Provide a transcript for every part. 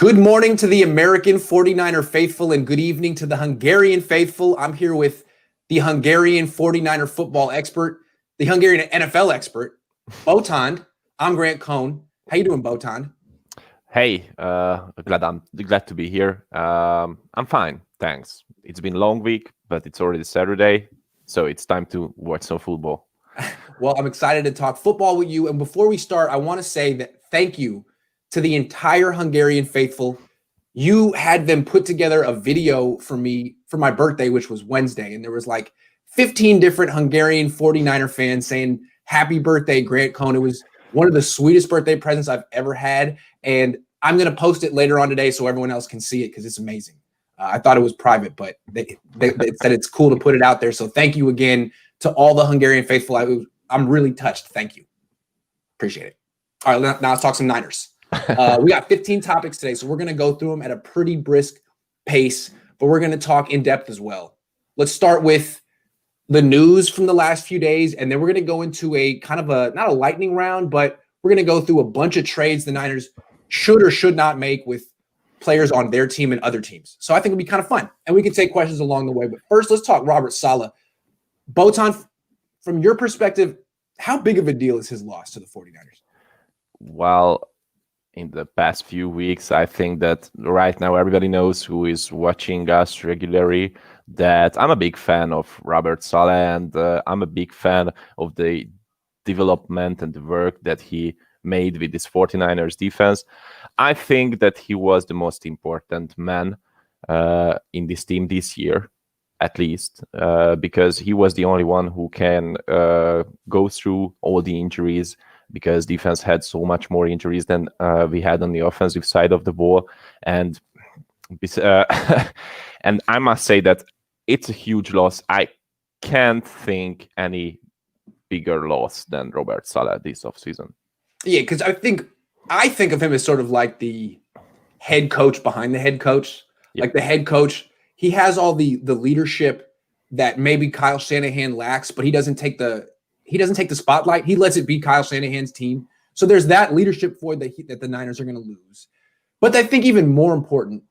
Good morning to the American 49er faithful and good evening to the Hungarian faithful. I'm here with the Hungarian 49er football expert, the Hungarian NFL expert, Botond. I'm Grant Cohn. How you doing, Botond? Hey, glad to be here. I'm fine, thanks. It's been a long week, but it's already Saturday, so it's time to watch some football. Well, I'm excited to talk football with you. And before we start, I want to say that thank you to the entire Hungarian faithful. You had them put together a video for me for my birthday, which was Wednesday. And there was like 15 different Hungarian 49er fans saying, happy birthday, Grant Cohn. It was one of the sweetest birthday presents I've ever had. And I'm going to post it later on today so everyone else can see it because it's amazing. I thought it was private, but they said it's cool to put it out there. So thank you again to all the Hungarian faithful. I'm really touched. Thank you. Appreciate it. All right, now let's talk some Niners. We got 15 topics today, so we're going to go through them at a pretty brisk pace, but we're going to talk in depth as well. Let's start with the news from the last few days, and then we're going to go into a kind of not a lightning round, but we're going to go through a bunch of trades the Niners should or should not make with players on their team and other teams. So I think it'll be kind of fun, and we can take questions along the way. But first, let's talk Robert Saleh. Botond, from your perspective, how big of a deal is his loss to the 49ers? Well, in the past few weeks, I think that right now everybody knows who is watching us regularly that I'm a big fan of Robert Saleh, and I'm a big fan of the development and the work that he made with this 49ers defense. I think that he was the most important man in this team this year, at least, because he was the only one who can go through all the injuries, because defense had so much more injuries than we had on the offensive side of the ball. And and I must say that it's a huge loss. I can't think any bigger loss than Robert Saleh this offseason. Yeah, because I think of him as sort of like the head coach behind the head coach. Yep. Like the head coach, he has all the leadership that maybe Kyle Shanahan lacks, but he doesn't take the spotlight. He lets it be Kyle Shanahan's team. So there's that leadership void that the Niners are going to lose. But I think even more important,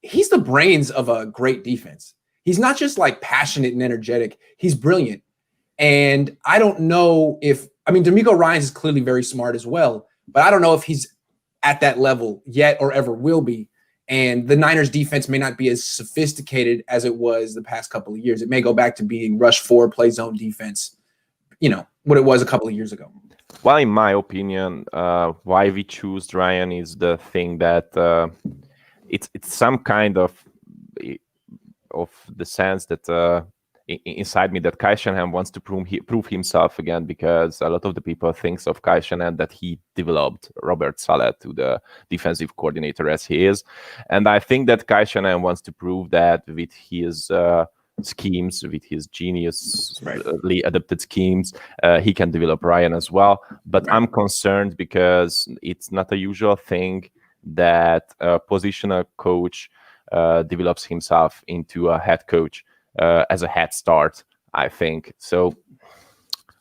he's the brains of a great defense. He's not just like passionate and energetic. He's brilliant. And I don't know DeMeco Ryans is clearly very smart as well, but I don't know if he's at that level yet or ever will be. And the Niners defense may not be as sophisticated as it was the past couple of years. It may go back to being rush 4, play zone defense, what it was a couple of years ago. Well, in my opinion, why we choose Ryan is the thing that it's some kind of the sense that inside me that Kyle Shanahan wants to prove himself again, because a lot of the people thinks of Kyle Shanahan that he developed Robert Saleh to the defensive coordinator as he is. And I think that Kyle Shanahan wants to prove that with his schemes, with his geniusly adapted schemes, he can develop Ryan as well. But I'm concerned because it's not a usual thing that a positional coach develops himself into a head coach as a head start, I think. So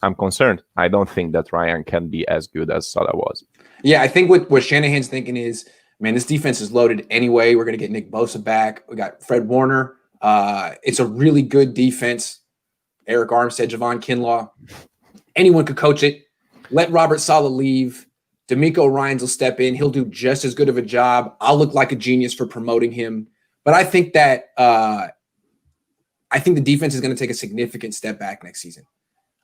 I'm concerned. I don't think that Ryan can be as good as Saleh was. Yeah, I think what Shanahan's thinking is, man, this defense is loaded anyway. We're going to get Nick Bosa back. We got Fred Warner. It's a really good defense. Eric Armstead, Javon Kinlaw. Anyone could coach it. Let Robert Saleh leave. DeMeco Ryans will step in. He'll do just as good of a job. I'll look like a genius for promoting him. But I think that the defense is going to take a significant step back next season.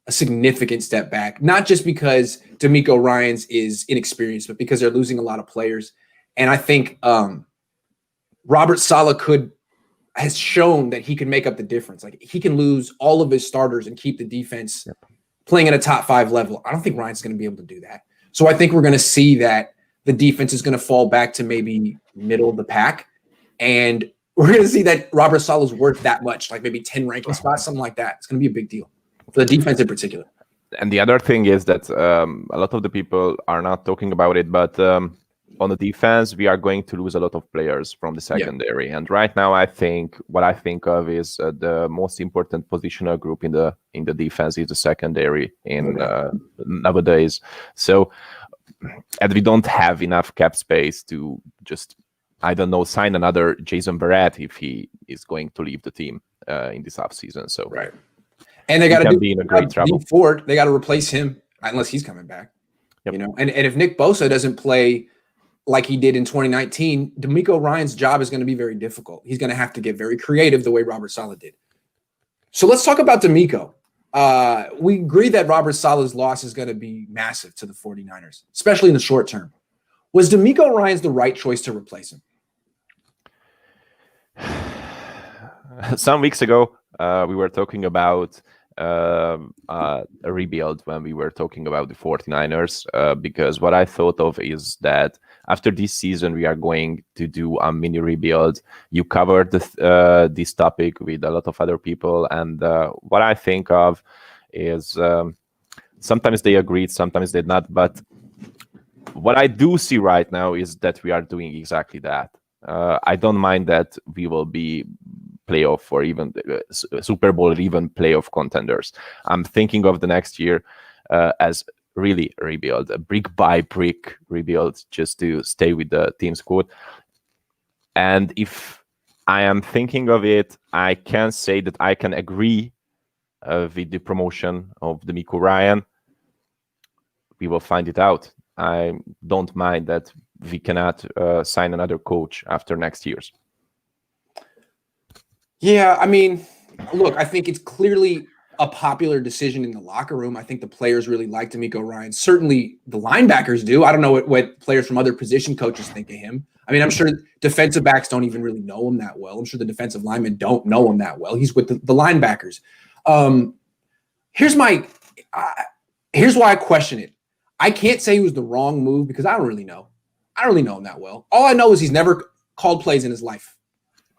A significant step back. Not just because DeMeco Ryans is inexperienced, but because they're losing a lot of players. And I think Robert Saleh has shown that he can make up the difference. Like, he can lose all of his starters and keep the defense playing at a top 5 level. I don't think Ryan's going to be able to do that. So I think we're going to see that the defense is going to fall back to maybe middle of the pack. And we're going to see that Robert Saleh is worth that much, like maybe 10 ranking spots, something like that. It's going to be a big deal for the defense in particular. And the other thing is that a lot of the people are not talking about it, but on the defense, we are going to lose a lot of players from the secondary. Yeah. And right now, what I think of is the most important positional group in the defense is the secondary in nowadays. So, and we don't have enough cap space to just I don't know, sign another Jason Verret if he is going to leave the team in this offseason. So right. And they got to be in a great trouble. Ford, they got to replace him unless he's coming back. Yep. You know, and if Nick Bosa doesn't play like he did in 2019, DeMeco Ryans' job is going to be very difficult. He's going to have to get very creative the way Robert Saleh did. So let's talk about DeMeco. We agree that Robert Saleh's loss is going to be massive to the 49ers, especially in the short term. Was DeMeco Ryans the right choice to replace him? Some weeks ago, we were talking about a rebuild when we were talking about the 49ers, because what I thought of is that after this season, we are going to do a mini rebuild. You covered this topic with a lot of other people, and what I think of is sometimes they agreed, sometimes they not, but what I do see right now is that we are doing exactly that. I don't mind that we will be playoff or even Super Bowl or even playoff contenders. I'm thinking of the next year as really a rebuild, a brick by brick rebuild, just to stay with the team's code. And if I am thinking of it, I can say that I can agree with the promotion of DeMeco Ryans. We will find it out. I don't mind that we cannot sign another coach after next year's. Yeah, I mean, look, I think it's clearly a popular decision in the locker room. I think the players really like DeMeco Ryans. Certainly the linebackers do. I don't know what players from other position coaches think of him. I mean, I'm sure defensive backs don't even really know him that well. I'm sure the defensive linemen don't know him that well. He's with the linebackers. Here's why I question it. I can't say it was the wrong move because I don't really know. I don't really know him that well. All I know is he's never called plays in his life.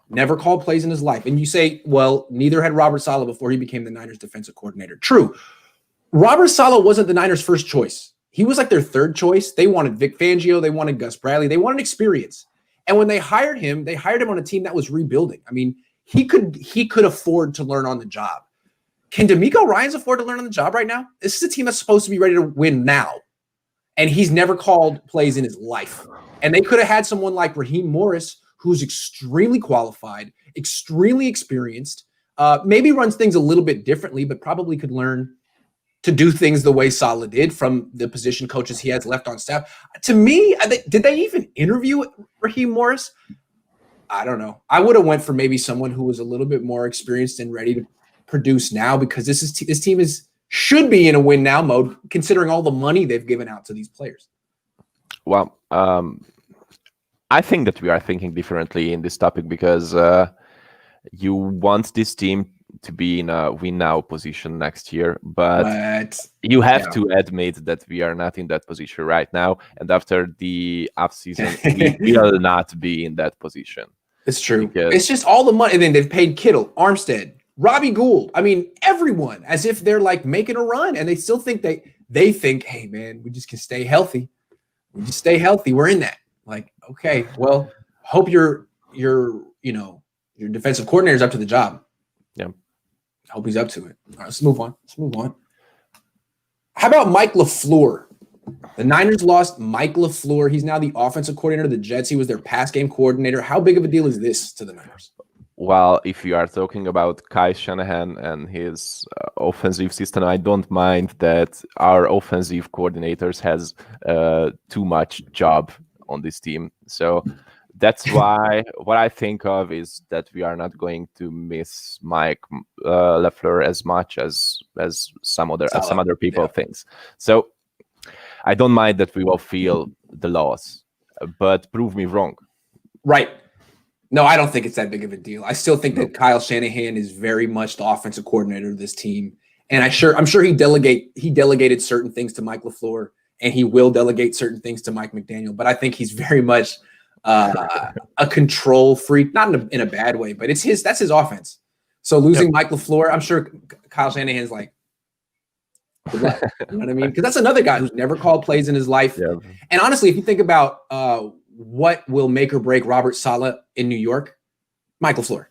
Never called plays in his life. And you say, well, neither had Robert Saleh before he became the Niners defensive coordinator. True. Robert Saleh wasn't the Niners' first choice. He was like their third choice. They wanted Vic Fangio. They wanted Gus Bradley. They wanted experience. And when they hired him on a team that was rebuilding. I mean, he could afford to learn on the job. Can DeMeco Ryans afford to learn on the job right now? This is a team that's supposed to be ready to win now. And he's never called plays in his life. And they could have had someone like Raheem Morris, who's extremely qualified, extremely experienced, maybe runs things a little bit differently, but probably could learn to do things the way Saleh did from the position coaches he has left on staff. To me, did they even interview Raheem Morris? I don't know. I would have went for maybe someone who was a little bit more experienced and ready to produce now, because this team should be in a win now mode, considering all the money they've given out to these players. Well, I think that we are thinking differently in this topic because you want this team to be in a win now position next year, but you have to admit that we are not in that position right now. And after the offseason, we will not be in that position. It's true. It's just all the money. And then they've paid Kittle, Armstead, Robbie Gould. I mean, everyone, as if they're like making a run, and they still think they think, hey man, we just can stay healthy. We just stay healthy. We're in that. Like, okay, well, hope your defensive coordinator's up to the job. Yeah. Hope he's up to it. All right, let's move on. How about Mike LaFleur? The Niners lost Mike LaFleur. He's now the offensive coordinator of the Jets. He was their pass game coordinator. How big of a deal is this to the Niners? Well, if you are talking about Kyle Shanahan and his offensive system, I don't mind that our offensive coordinators has too much job on this team. So that's why what I think of is that we are not going to miss Mike LaFleur as much as some other people think. So I don't mind that we will feel the loss, but prove me wrong. Right. No, I don't think it's that big of a deal. I still think that Kyle Shanahan is very much the offensive coordinator of this team. And I'm sure he delegated certain things to Mike LaFleur, and he will delegate certain things to Mike McDaniel. But I think he's very much a control freak, not in a bad way, but that's his offense. So losing Mike LaFleur, I'm sure Kyle Shanahan's like, good luck. You know what I mean? Because that's another guy who's never called plays in his life. Yeah. And honestly, if you think about what will make or break Robert Saleh in New York, Mike LaFleur.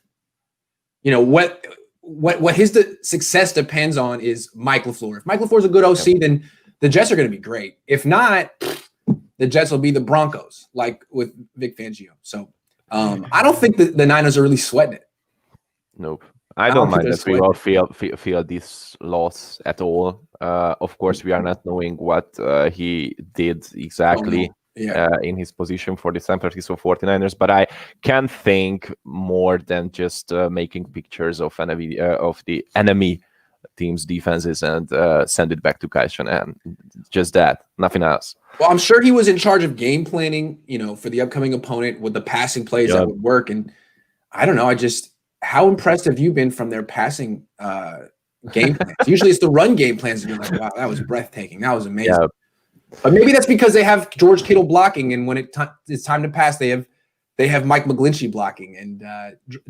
You know, what his success depends on is Mike LaFleur. If Mike LaFleur's a good OC, then the Jets are going to be great. If not, the Jets will be the Broncos, like with Vic Fangio. So I don't think the Niners are really sweating it. Nope. I don't mind that we all feel this loss at all. Of course, we are not knowing what he did exactly in his position for the San Francisco 49ers, but I can think more than just making pictures of the enemy team's defenses and send it back to Kyle Shanahan. Just that, nothing else. Well, I'm sure he was in charge of game planning, for the upcoming opponent with the passing plays that would work. And I don't know, how impressed have you been from their passing game plans? Usually it's the run game plans, and you're like, wow, that was breathtaking. That was amazing. Yeah. But maybe that's because they have George Kittle blocking, and when it's time to pass, they have Mike McGlinchey blocking and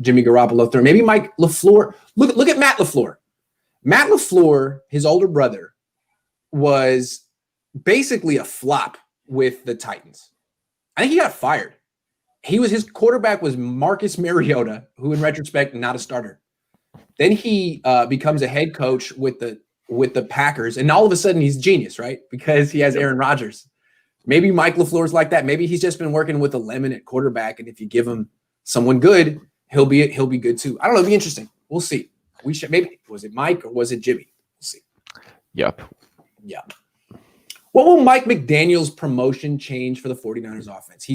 Jimmy Garoppolo throwing. Maybe Mike LaFleur. Look at Matt LaFleur. Matt LaFleur, his older brother, was basically a flop with the Titans. I think he got fired. His quarterback was Marcus Mariota, who in retrospect, not a starter. Then he becomes a head coach with the Packers, and all of a sudden he's a genius, right? Because he has Aaron Rodgers. Maybe Mike LaFleur's like that. Maybe he's just been working with a lemon at quarterback, and if you give him someone good, he'll be good too. I don't know. It'll be interesting. We'll see. Was it Mike or was it Jimmy? We'll see. Yep. What will Mike McDaniel's promotion change for the 49ers offense?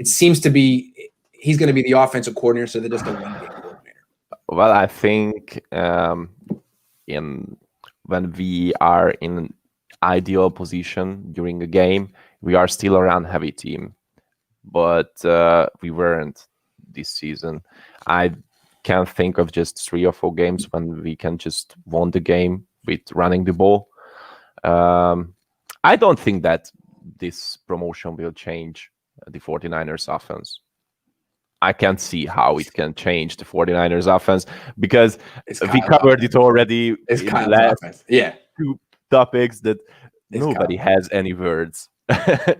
It seems to be he's going to be the offensive coordinator, so they're just a one-game coordinator. Well, I think when we are in ideal position during a game, we are still a run-heavy team, but we weren't this season. I can think of just 3 or 4 games when we can just won the game with running the ball. I don't think that this promotion will change the 49ers offense. I can't see how it can change the 49ers offense because we covered it already in the last 2 topics that nobody has any words.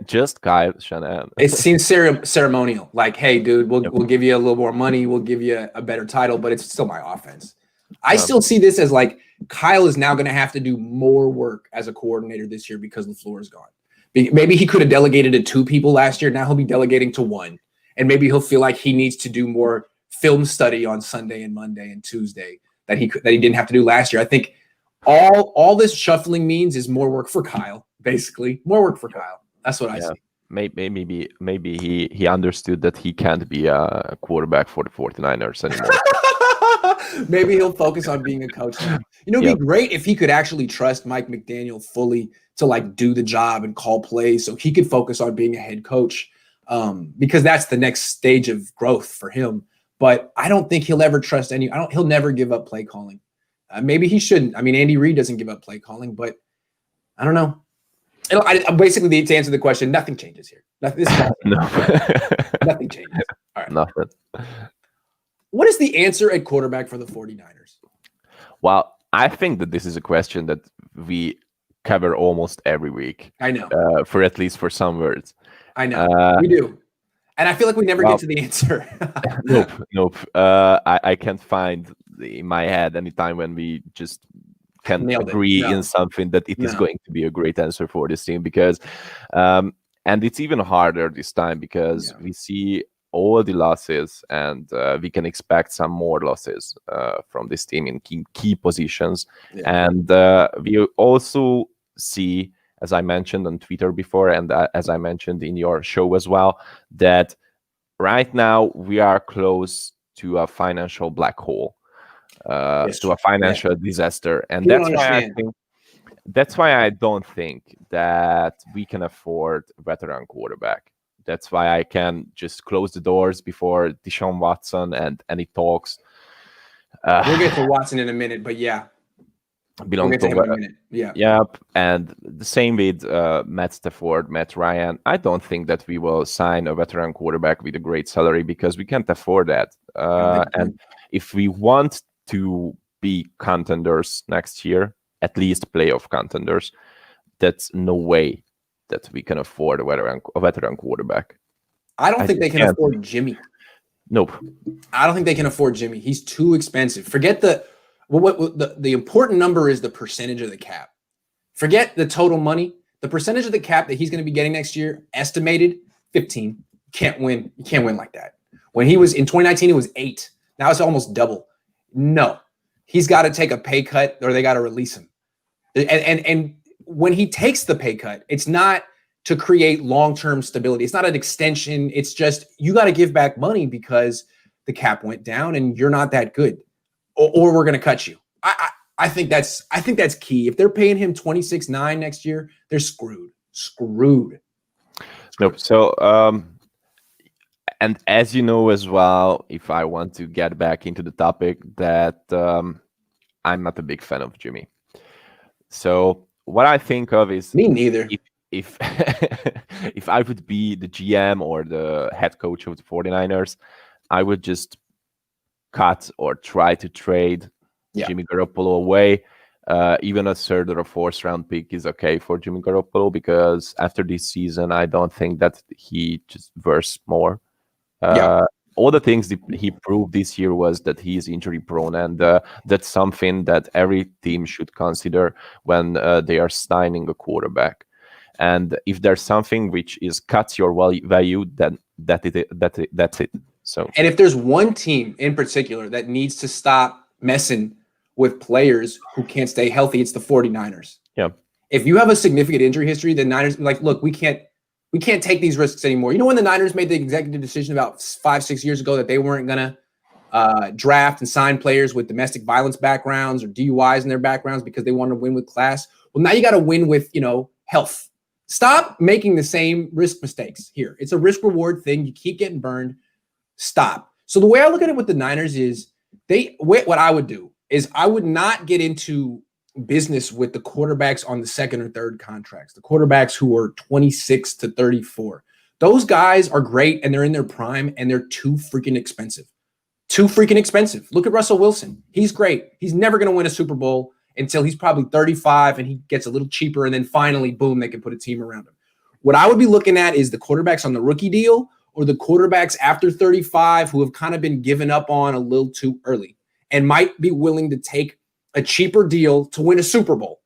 Just Kyle Shanahan. It seems ceremonial. Like, hey, dude, we'll give you a little more money. We'll give you a better title, but it's still my offense. I still see this as like Kyle is now going to have to do more work as a coordinator this year because LaFleur is gone. Maybe he could have delegated to 2 people last year. Now he'll be delegating to 1. And maybe he'll feel like he needs to do more film study on Sunday and Monday and Tuesday that he didn't have to do last year. I think all this shuffling means is more work for Kyle, basically. More work for Kyle. That's what I see. Maybe he understood that he can't be a quarterback for the 49ers anymore. Maybe he'll focus on being a coach now. It'd be great if he could actually trust Mike McDaniel fully to do the job and call plays so he could focus on being a head coach because that's the next stage of growth for him. But I don't think he'll ever trust he'll never give up play calling. Maybe he shouldn't. I mean, Andy Reid doesn't give up play calling, but I don't know. Basically, to answer the question, nothing changes here. Nothing changes. All right. Nothing. What is the answer at quarterback for the 49ers? Well, I think that this is a question that we cover almost every week. I know. For some words. I know. We do. And I feel like we never get to the answer. Nope. I can't find in my head any time when we just can agree in something that it is going to be a great answer for this team because and it's even harder this time because we see all the losses and we can expect some more losses from this team in key positions. And we also see, as I mentioned on Twitter before and as I mentioned in your show as well, that right now we are close to a financial black hole, to a financial disaster. And that's why I don't think that we can afford a veteran quarterback. That's why I can just close the doors before Deshaun Watson and any talks. We'll get to Watson in a minute, but belong to him in a minute. Yep. And the same with Matt Stafford, Matt Ryan. I don't think that we will sign a veteran quarterback with a great salary because we can't afford that. And if we want to be contenders next year, at least playoff contenders, that's no way that we can afford a veteran quarterback. I don't think they can afford Jimmy. Nope. I don't think they can afford Jimmy. He's too expensive. Forget the important number is the percentage of the cap. Forget the total money. The percentage of the cap that he's going to be getting next year, estimated 15. can't win. You can't win like that. When he was in 2019, it was 8. Now it's almost double. No, he's got to take a pay cut or they got to release him. And when he takes the pay cut, it's not to create long-term stability. It's not an extension. It's just you got to give back money because the cap went down and you're not that good, or we're going to cut you. I think that's key. If they're paying him $26.9 next year, they're screwed. Nope. So, and as you know as well, if I want to get back into the topic, that I'm not a big fan of Jimmy. So what I think of is me neither. If if I would be the GM or the head coach of the 49ers, I would just cut or try to trade Jimmy Garoppolo away. Even a third or a fourth round pick is okay for Jimmy Garoppolo, because after this season, I don't think that he just worth more. All the things that he proved this year was that he is injury prone, and that's something that every team should consider when they are signing a quarterback. And if there's something which is cuts your value, then that's it. So, and if there's one team in particular that needs to stop messing with players who can't stay healthy, it's the 49ers. Yeah. If you have a significant injury history, the Niners like, look, we can't take these risks anymore. You know, when the Niners made the executive decision about 5-6 years ago that they weren't going to draft and sign players with domestic violence backgrounds or DUIs in their backgrounds because they wanted to win with class. Well, now you got to win with, health. Stop making the same risk mistakes here. It's a risk reward thing. You keep getting burned. Stop. So the way I look at it with the Niners is what I would do is I would not get into business with the quarterbacks on the second or third contracts, the quarterbacks who are 26 to 34. Those guys are great and they're in their prime and they're too freaking expensive. Look at Russell Wilson. He's great. He's never going to win a Super Bowl until he's probably 35 and he gets a little cheaper, and then finally, boom, they can put a team around him. What I would be looking at is the quarterbacks on the rookie deal or the quarterbacks after 35 who have kind of been given up on a little too early and might be willing to take a cheaper deal to win a Super Bowl.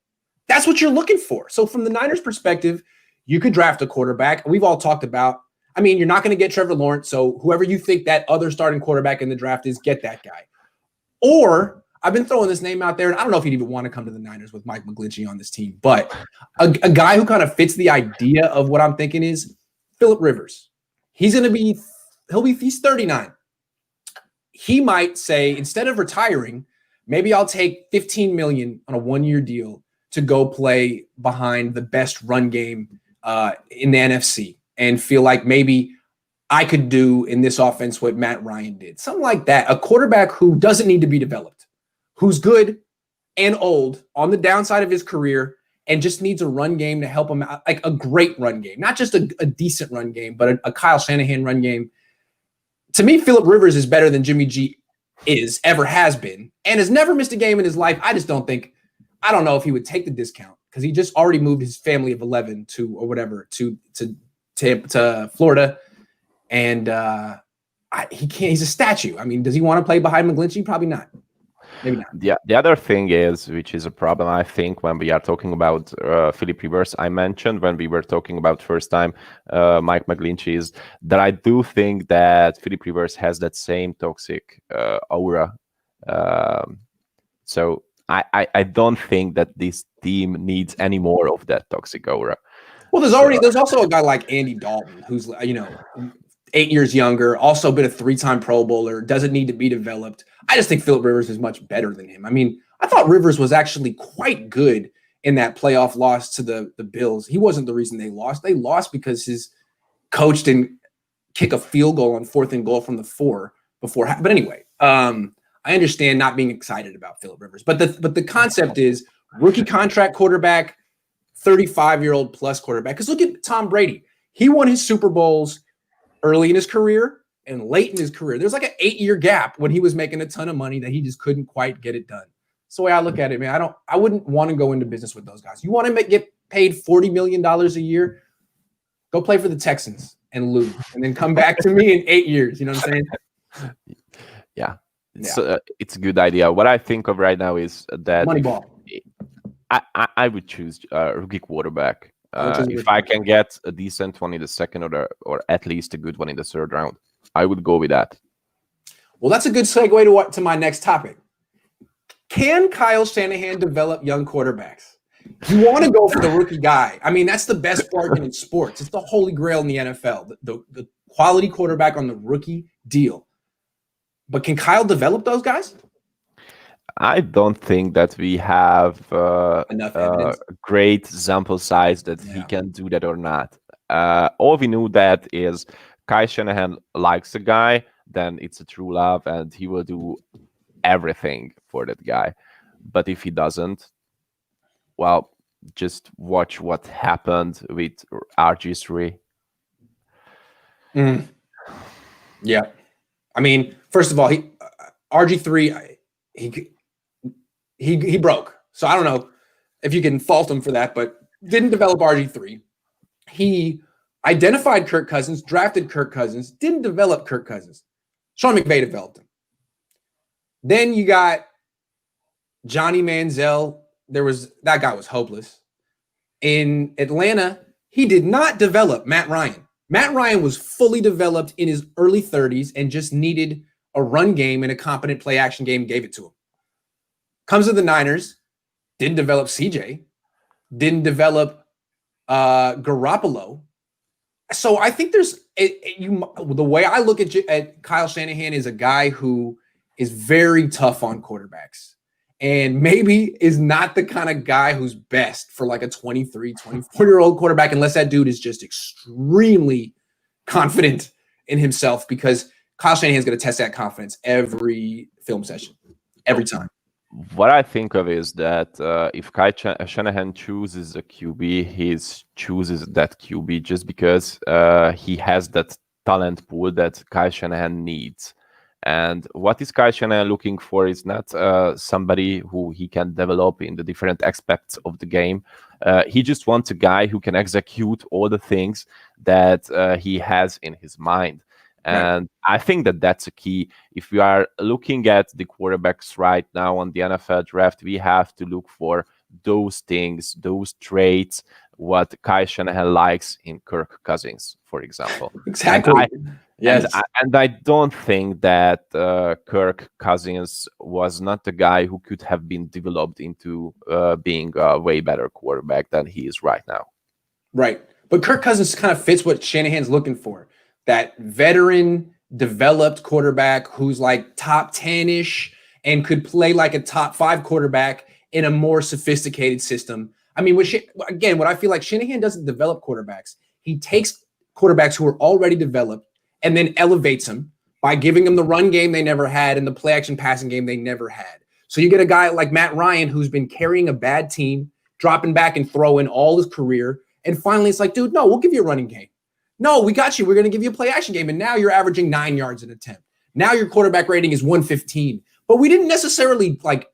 That's what you're looking for. So from the Niners' perspective, you could draft a quarterback. We've all talked about, you're not going to get Trevor Lawrence, so whoever you think that other starting quarterback in the draft is, get that guy. Or I've been throwing this name out there, and I don't know if he'd even want to come to the Niners with Mike McGlinchey on this team, but a guy who kind of fits the idea of what I'm thinking is Phillip Rivers. He's 39. He might say, instead of retiring, maybe I'll take $15 million on a 1-year deal to go play behind the best run game in the NFC and feel like maybe I could do in this offense what Matt Ryan did. Something like that. A quarterback who doesn't need to be developed, who's good and old on the downside of his career and just needs a run game to help him out, like a great run game, not just a decent run game, but a Kyle Shanahan run game. To me, Phillip Rivers is better than Jimmy G ever has been, and has never missed a game in his life. I don't know if he would take the discount because he just already moved his family of 11 to Florida, and he can't. He's a statue. Does he want to play behind McGlinchey? Probably not. Maybe not. Yeah. The other thing is, which is a problem, I think, when we are talking about Phillip Rivers, I mentioned when we were talking about first time Mike McGlinchey, is that I do think that Phillip Rivers has that same toxic aura. So I don't think that this team needs any more of that toxic aura. Well, there's also a guy like Andy Dalton who's 8 years younger, also been a 3-time Pro Bowler, doesn't need to be developed. I just think Phillip Rivers is much better than him. I thought Rivers was actually quite good in that playoff loss to the Bills. He wasn't the reason they lost. They lost because his coach didn't kick a field goal on 4th and goal from the 4 before. But anyway, I understand not being excited about Phillip Rivers. But the concept is rookie contract quarterback, 35-year-old plus quarterback. Because look at Tom Brady. He won his Super Bowls early in his career and late in his career. There's like an 8-year gap when he was making a ton of money that he just couldn't quite get it done. That's the way I look at it, man. I wouldn't want to go into business with those guys. You want to get paid $40 million a year? Go play for the Texans and lose, and then come back to me in 8 years. You know what I'm saying? Yeah. It's a good idea. What I think of right now is that Moneyball. I would choose a rookie quarterback If I can get a decent one in the second or at least a good one in the third round, I would go with that. Well, that's a good segue to my next topic. Can Kyle Shanahan develop young quarterbacks? You want to go for the rookie guy. I mean, that's the best bargain in sports. It's the holy grail in the NFL, the quality quarterback on the rookie deal. But can Kyle develop those guys? I don't think that we have Enough evidence. Great sample size that he can do that or not. All we know that is Kyle Shanahan likes a guy, then it's a true love, and he will do everything for that guy. But if he doesn't, well, just watch what happened with RG3. Yeah. I mean, first of all, RG3, he broke. So I don't know if you can fault him for that, but didn't develop RG3. He identified Kirk Cousins, drafted Kirk Cousins, didn't develop Kirk Cousins. Sean McVay developed him. Then you got Johnny Manziel. That guy was hopeless. In Atlanta, he did not develop Matt Ryan. Matt Ryan was fully developed in his early 30s and just needed a run game and a competent play action game, gave it to him. Comes to the Niners, didn't develop CJ, didn't develop Garoppolo. So I think the way I look at Kyle Shanahan is a guy who is very tough on quarterbacks and maybe is not the kind of guy who's best for like a 23, 24-year-old quarterback unless that dude is just extremely confident in himself, because Kyle Shanahan's going to test that confidence every film session, every time. What I think of is that if Kyle Shanahan chooses a QB, he chooses that QB just because he has that talent pool that Kyle Shanahan needs. And what is Kyle Shanahan looking for is not somebody who he can develop in the different aspects of the game. He just wants a guy who can execute all the things that he has in his mind. And I think that that's a key. If we are looking at the quarterbacks right now on the NFL draft, we have to look for those things, those traits, what Kyle Shanahan likes in Kirk Cousins, for example. Exactly. And I don't think that Kirk Cousins was not the guy who could have been developed into being a way better quarterback than he is right now. Right. But Kirk Cousins kind of fits what Shanahan's looking for. That veteran, developed quarterback who's like top 10-ish and could play like a top 5 quarterback in a more sophisticated system. I mean, what I feel like Shanahan doesn't develop quarterbacks. He takes quarterbacks who are already developed and then elevates them by giving them the run game they never had and the play action passing game they never had. So you get a guy like Matt Ryan who's been carrying a bad team, dropping back and throwing all his career. And finally, it's like, dude, no, we'll give you a running game. No, we got you. We're going to give you a play action game. And now you're averaging 9 yards an attempt. Now your quarterback rating is 115. But we didn't necessarily like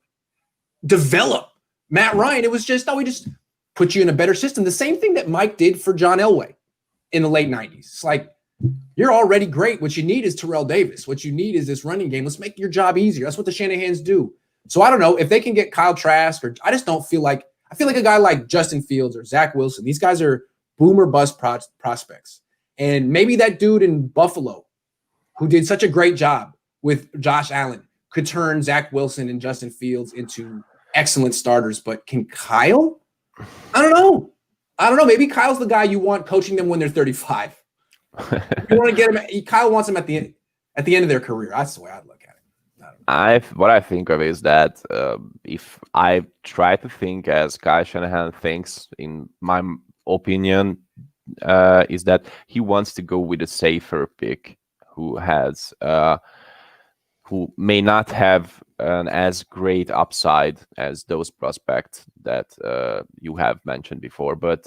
develop Matt Ryan. It was just, we just put you in a better system. The same thing that Mike did for John Elway in the late 90s. It's like, you're already great. What you need is Terrell Davis. What you need is this running game. Let's make your job easier. That's what the Shanahans do. So I don't know if they can get Kyle Trask, or I feel like a guy like Justin Fields or Zach Wilson. These guys are boom or bust prospects. And maybe that dude in Buffalo who did such a great job with Josh Allen could turn Zach Wilson and Justin Fields into excellent starters. But can Kyle? I don't know. Maybe Kyle's the guy you want coaching them when they're 35. You want to get him. Kyle wants them at the end of their career. That's the way I'd look at it. What I think of is that if I try to think as Kyle Shanahan thinks, in my opinion, is that he wants to go with a safer pick who may not have an as great upside as those prospects that you have mentioned before, but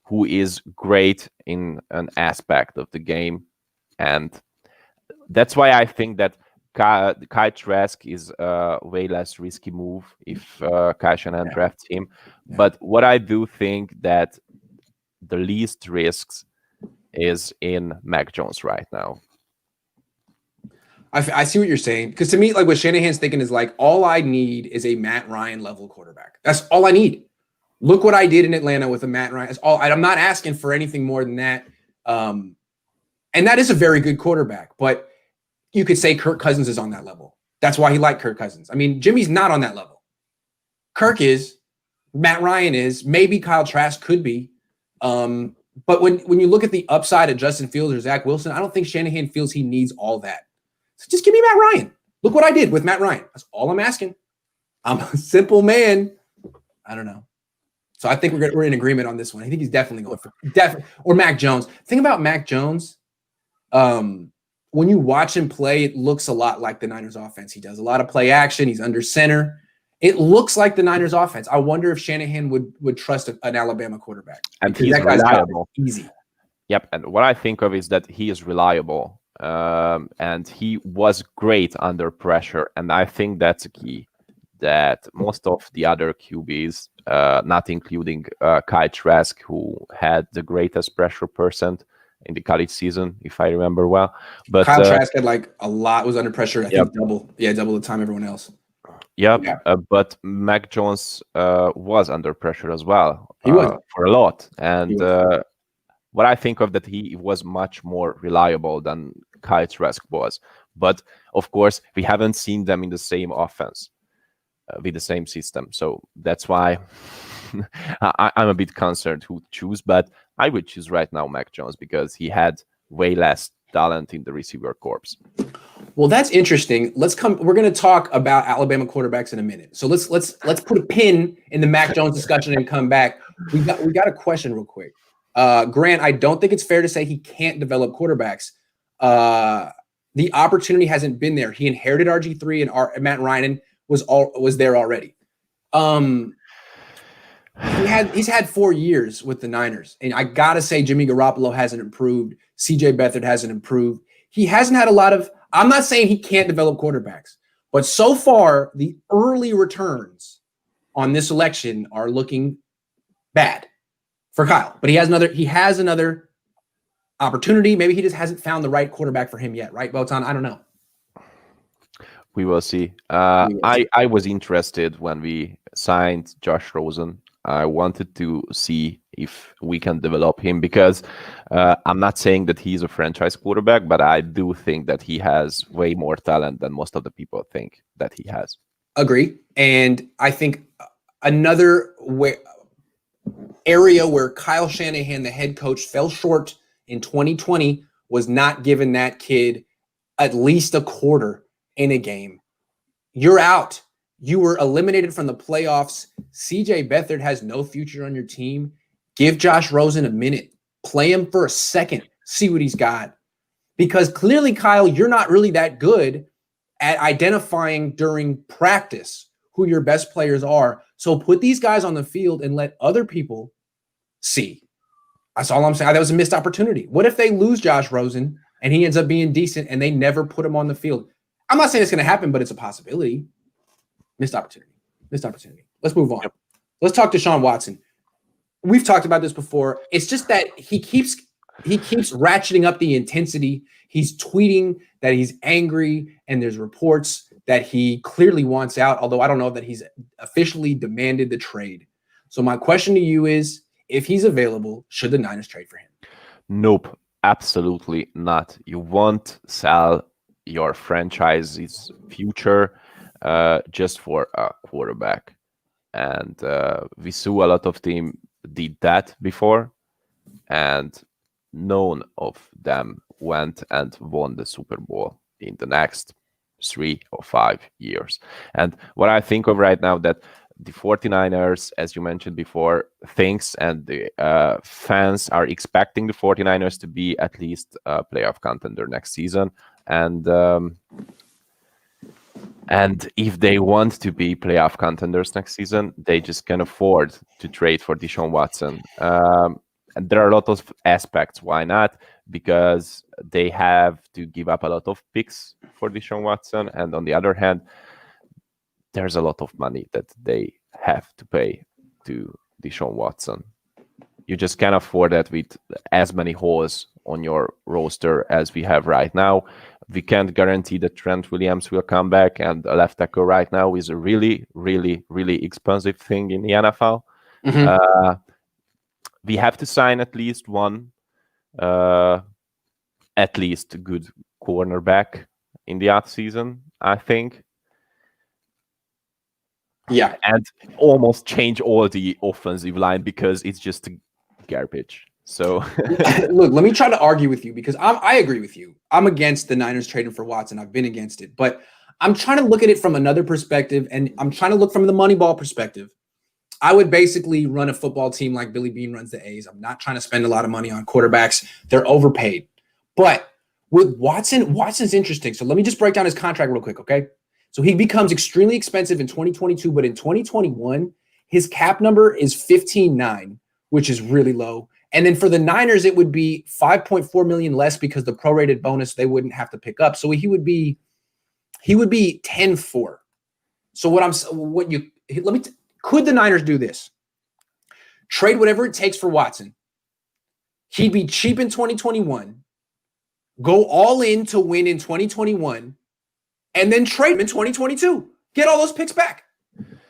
who is great in an aspect of the game. And that's why I think that Kyle Trask is a way less risky move if Kyle Shanahan drafts him. But what I do think that the least risks is in Mac Jones right now. I see what you're saying, because to me, like what Shanahan's thinking is like, all I need is a Matt Ryan level quarterback. That's all I need. Look what I did in Atlanta with a Matt Ryan. That's all. I'm not asking for anything more than that. And that is a very good quarterback, but you could say Kirk Cousins is on that level. That's why he liked Kirk Cousins. I mean, Jimmy's not on that level. Kirk is. Matt Ryan is. Maybe Kyle Trask could be. But when you look at the upside of Justin Fields or Zach Wilson, I don't think Shanahan feels he needs all that. So just give me Matt Ryan. Look what I did with Matt Ryan. That's all I'm asking. I'm a simple man. I don't know. So I think we're in agreement on this one. I think he's definitely going for or Mac Jones. Thing about Mac Jones, when you watch him play, it looks a lot like the Niners offense. He does a lot of play action. He's under center. It looks like the Niners offense. I wonder if Shanahan would trust an Alabama quarterback. And he's reliable. Easy. Yep. And what I think of is that he is reliable. And he was great under pressure. And I think that's a key that most of the other QBs, not including Kyle Trask, who had the greatest pressure percent in the college season, if I remember well. But Kyle Trask had like a lot, was under pressure. I think double the time everyone else. Yep, yeah. But Mac Jones was under pressure as well. He was for a lot, and what I think of that he was much more reliable than Kyle Trask was. But of course, we haven't seen them in the same offense with the same system, so that's why I'm a bit concerned who to choose. But I would choose right now Mac Jones because he had way less talent in the receiver corps. Well, that's interesting. We're going to talk about Alabama quarterbacks in a minute. So let's put a pin in the Mac Jones discussion and come back. We got a question real quick. Grant, I don't think it's fair to say he can't develop quarterbacks. The opportunity hasn't been there. He inherited RG3 and Matt Ryan was there already. He's had 4 years with the Niners, and I gotta say Jimmy Garoppolo hasn't improved. CJ Beathard hasn't improved. He hasn't had a lot of. I'm not saying he can't develop quarterbacks, but so far the early returns on this election are looking bad for Kyle. But he has another opportunity. Maybe he just hasn't found the right quarterback for him yet, right, Botond? I don't know. We will see. I was interested when we signed Josh Rosen. I wanted to see if we can develop him because I'm not saying that he's a franchise quarterback, but I do think that he has way more talent than most of the people think that he has. Agree. And I think another area where Kyle Shanahan, the head coach, fell short in 2020 was not giving that kid at least a quarter in a game. You're out. You were eliminated from the playoffs. CJ Beathard has no future on your team. Give Josh Rosen a minute. Play him for a second. See what he's got. Because clearly, Kyle, you're not really that good at identifying during practice who your best players are. So put these guys on the field and let other people see. That's all I'm saying. That was a missed opportunity. What if they lose Josh Rosen and he ends up being decent and they never put him on the field? I'm not saying it's going to happen, but it's a possibility. Missed opportunity. Let's move on. Yep. Let's talk to Deshaun Watson. We've talked about this before. It's just that he keeps ratcheting up the intensity. He's tweeting that he's angry, and there's reports that he clearly wants out, although I don't know that he's officially demanded the trade. So my question to you is, if he's available, should the Niners trade for him? Nope, absolutely not. You won't sell your franchise's future just for a quarterback. And we saw a lot of teams did that before, and none of them went and won the Super Bowl in the next 3 or 5 years. And what I think of right now that the 49ers, as you mentioned before, thinks and the fans are expecting the 49ers to be at least a playoff contender next season. And if they want to be playoff contenders next season, they just can afford to trade for Deshaun Watson. And there are a lot of aspects. Why not? Because they have to give up a lot of picks for Deshaun Watson. And on the other hand, there's a lot of money that they have to pay to Deshaun Watson. You just can't afford that with as many holes on your roster as we have right now. We can't guarantee that Trent Williams will come back, and a left tackle right now is a really, really, really expensive thing in the NFL. Mhm. We have to sign at least one, at least a good cornerback in the offseason, I think. Yeah. And almost change all the offensive line because it's just garbage. So Look, let me try to argue with you because I agree with you. I'm against the Niners trading for Watson. I've been against it, but I'm trying to look at it from another perspective, and I'm trying to look from the Moneyball perspective. I would basically run a football team like Billy Beane runs the A's. I'm not trying to spend a lot of money on quarterbacks. They're overpaid. But with Watson, Watson's interesting. So let me just break down his contract real quick, okay? So he becomes extremely expensive in 2022, but in 2021, his cap number is 15.9, which is really low. And then for the Niners, it would be 5.4 million less because the prorated bonus they wouldn't have to pick up. So he would be 10.4. So could the Niners do this? Trade whatever it takes for Watson. He'd be cheap in 2021, go all in to win in 2021, and then trade him in 2022. Get all those picks back.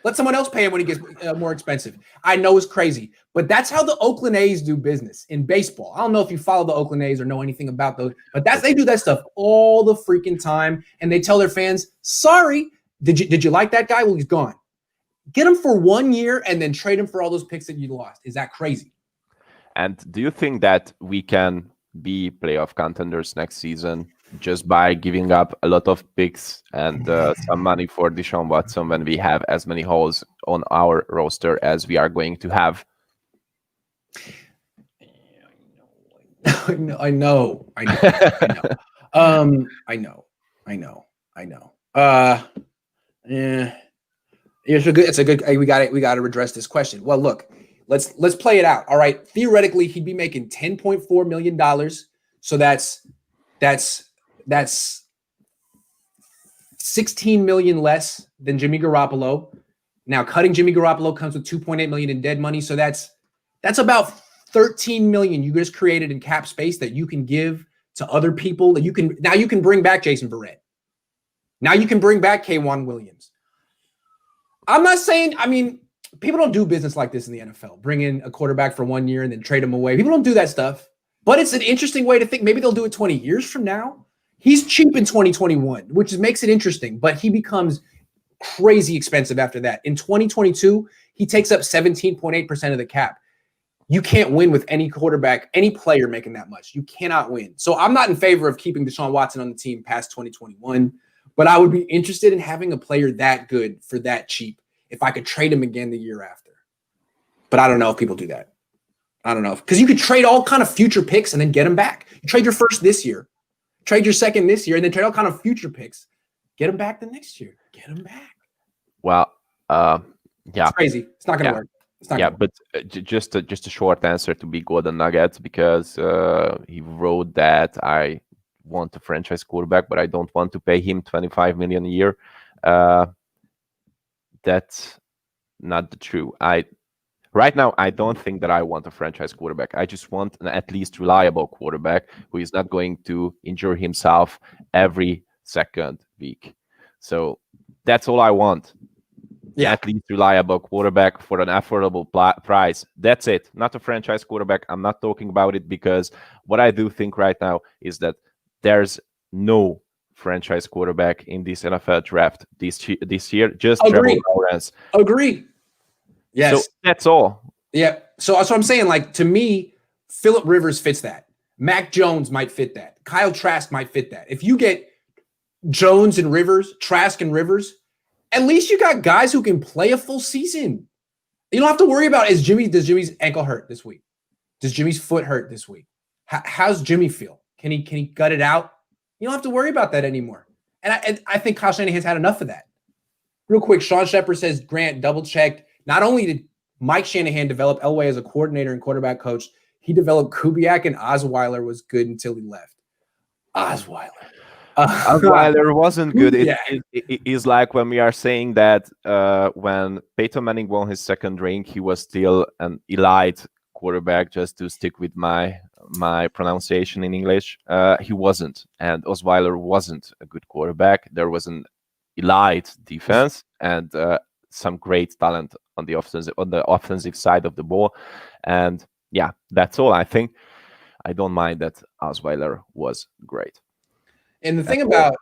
Let someone else pay him when he gets more expensive. I know it's crazy, but that's how the Oakland A's do business in baseball. I don't know if you follow the Oakland A's or know anything about those, but they do that stuff all the freaking time, and they tell their fans, sorry, did you like that guy? Well, he's gone. Get him for 1 year and then trade him for all those picks that you lost. Is that crazy? And do you think that we can be playoff contenders next season just by giving up a lot of picks and some money for Deshaun Watson when we have as many holes on our roster as we are going to have? I know. Yeah. It's a good. We got it. We got to address this question. Well, look, let's play it out. All right. Theoretically, he'd be making $10.4 million. So that's 16 million less than Jimmy Garoppolo. Now, cutting Jimmy Garoppolo comes with 2.8 million in dead money. So that's about 13 million you just created in cap space that you can give to other people. That you can bring back Jason Verret. Now you can bring back K'Wan Williams. I'm not saying, people don't do business like this in the NFL. Bring in a quarterback for 1 year and then trade him away. People don't do that stuff. But it's an interesting way to think. Maybe they'll do it 20 years from now. He's cheap in 2021, which makes it interesting. But he becomes crazy expensive after that. In 2022, he takes up 17.8% of the cap. You can't win with any quarterback, any player making that much. You cannot win. So I'm not in favor of keeping Deshaun Watson on the team past 2021. But I would be interested in having a player that good for that cheap if I could trade him again the year after. But I don't know if people do that. I don't know. Because you could trade all kind of future picks and then get them back. You trade your first this year, trade your second this year, and then trade all kind of future picks. Get them back the next year. Get them back. Well, yeah. It's crazy. It's not going to work. It's not but just a short answer to Big Golden Nuggets, because he wrote that I want a franchise quarterback, but I don't want to pay him $25 million a year. That's not the true. Right now, I don't think that I want a franchise quarterback. I just want an at least reliable quarterback who is not going to injure himself every second week. So that's all I want. Yeah. At least reliable quarterback for an affordable price. That's it. Not a franchise quarterback. I'm not talking about it because what I do think right now is that there's no franchise quarterback in this NFL draft this year. Just Trevor Lawrence. Agree. Yes. So that's all. Yeah. So that's what I'm saying. Like, to me, Phillip Rivers fits that. Mac Jones might fit that. Kyle Trask might fit that. If you get Jones and Rivers, Trask and Rivers, at least you got guys who can play a full season. You don't have to worry about, does Jimmy's ankle hurt this week? Does Jimmy's foot hurt this week? How's Jimmy feel? Can he gut it out? You don't have to worry about that anymore. And I think Kyle Shanahan's had enough of that. Real quick, Sean Shepard says, Grant, double-checked. Not only did Mike Shanahan develop Elway as a coordinator and quarterback coach, he developed Kubiak, and Osweiler was good until he left. Osweiler wasn't good. It is like when we are saying that when Peyton Manning won his second ring, he was still an elite quarterback, just to stick with my pronunciation in English. He wasn't, and Osweiler wasn't a good quarterback. There was an elite defense and some great talent on the offensive side of the ball. And yeah, that's all. I think I don't mind that Osweiler was great. And the thing about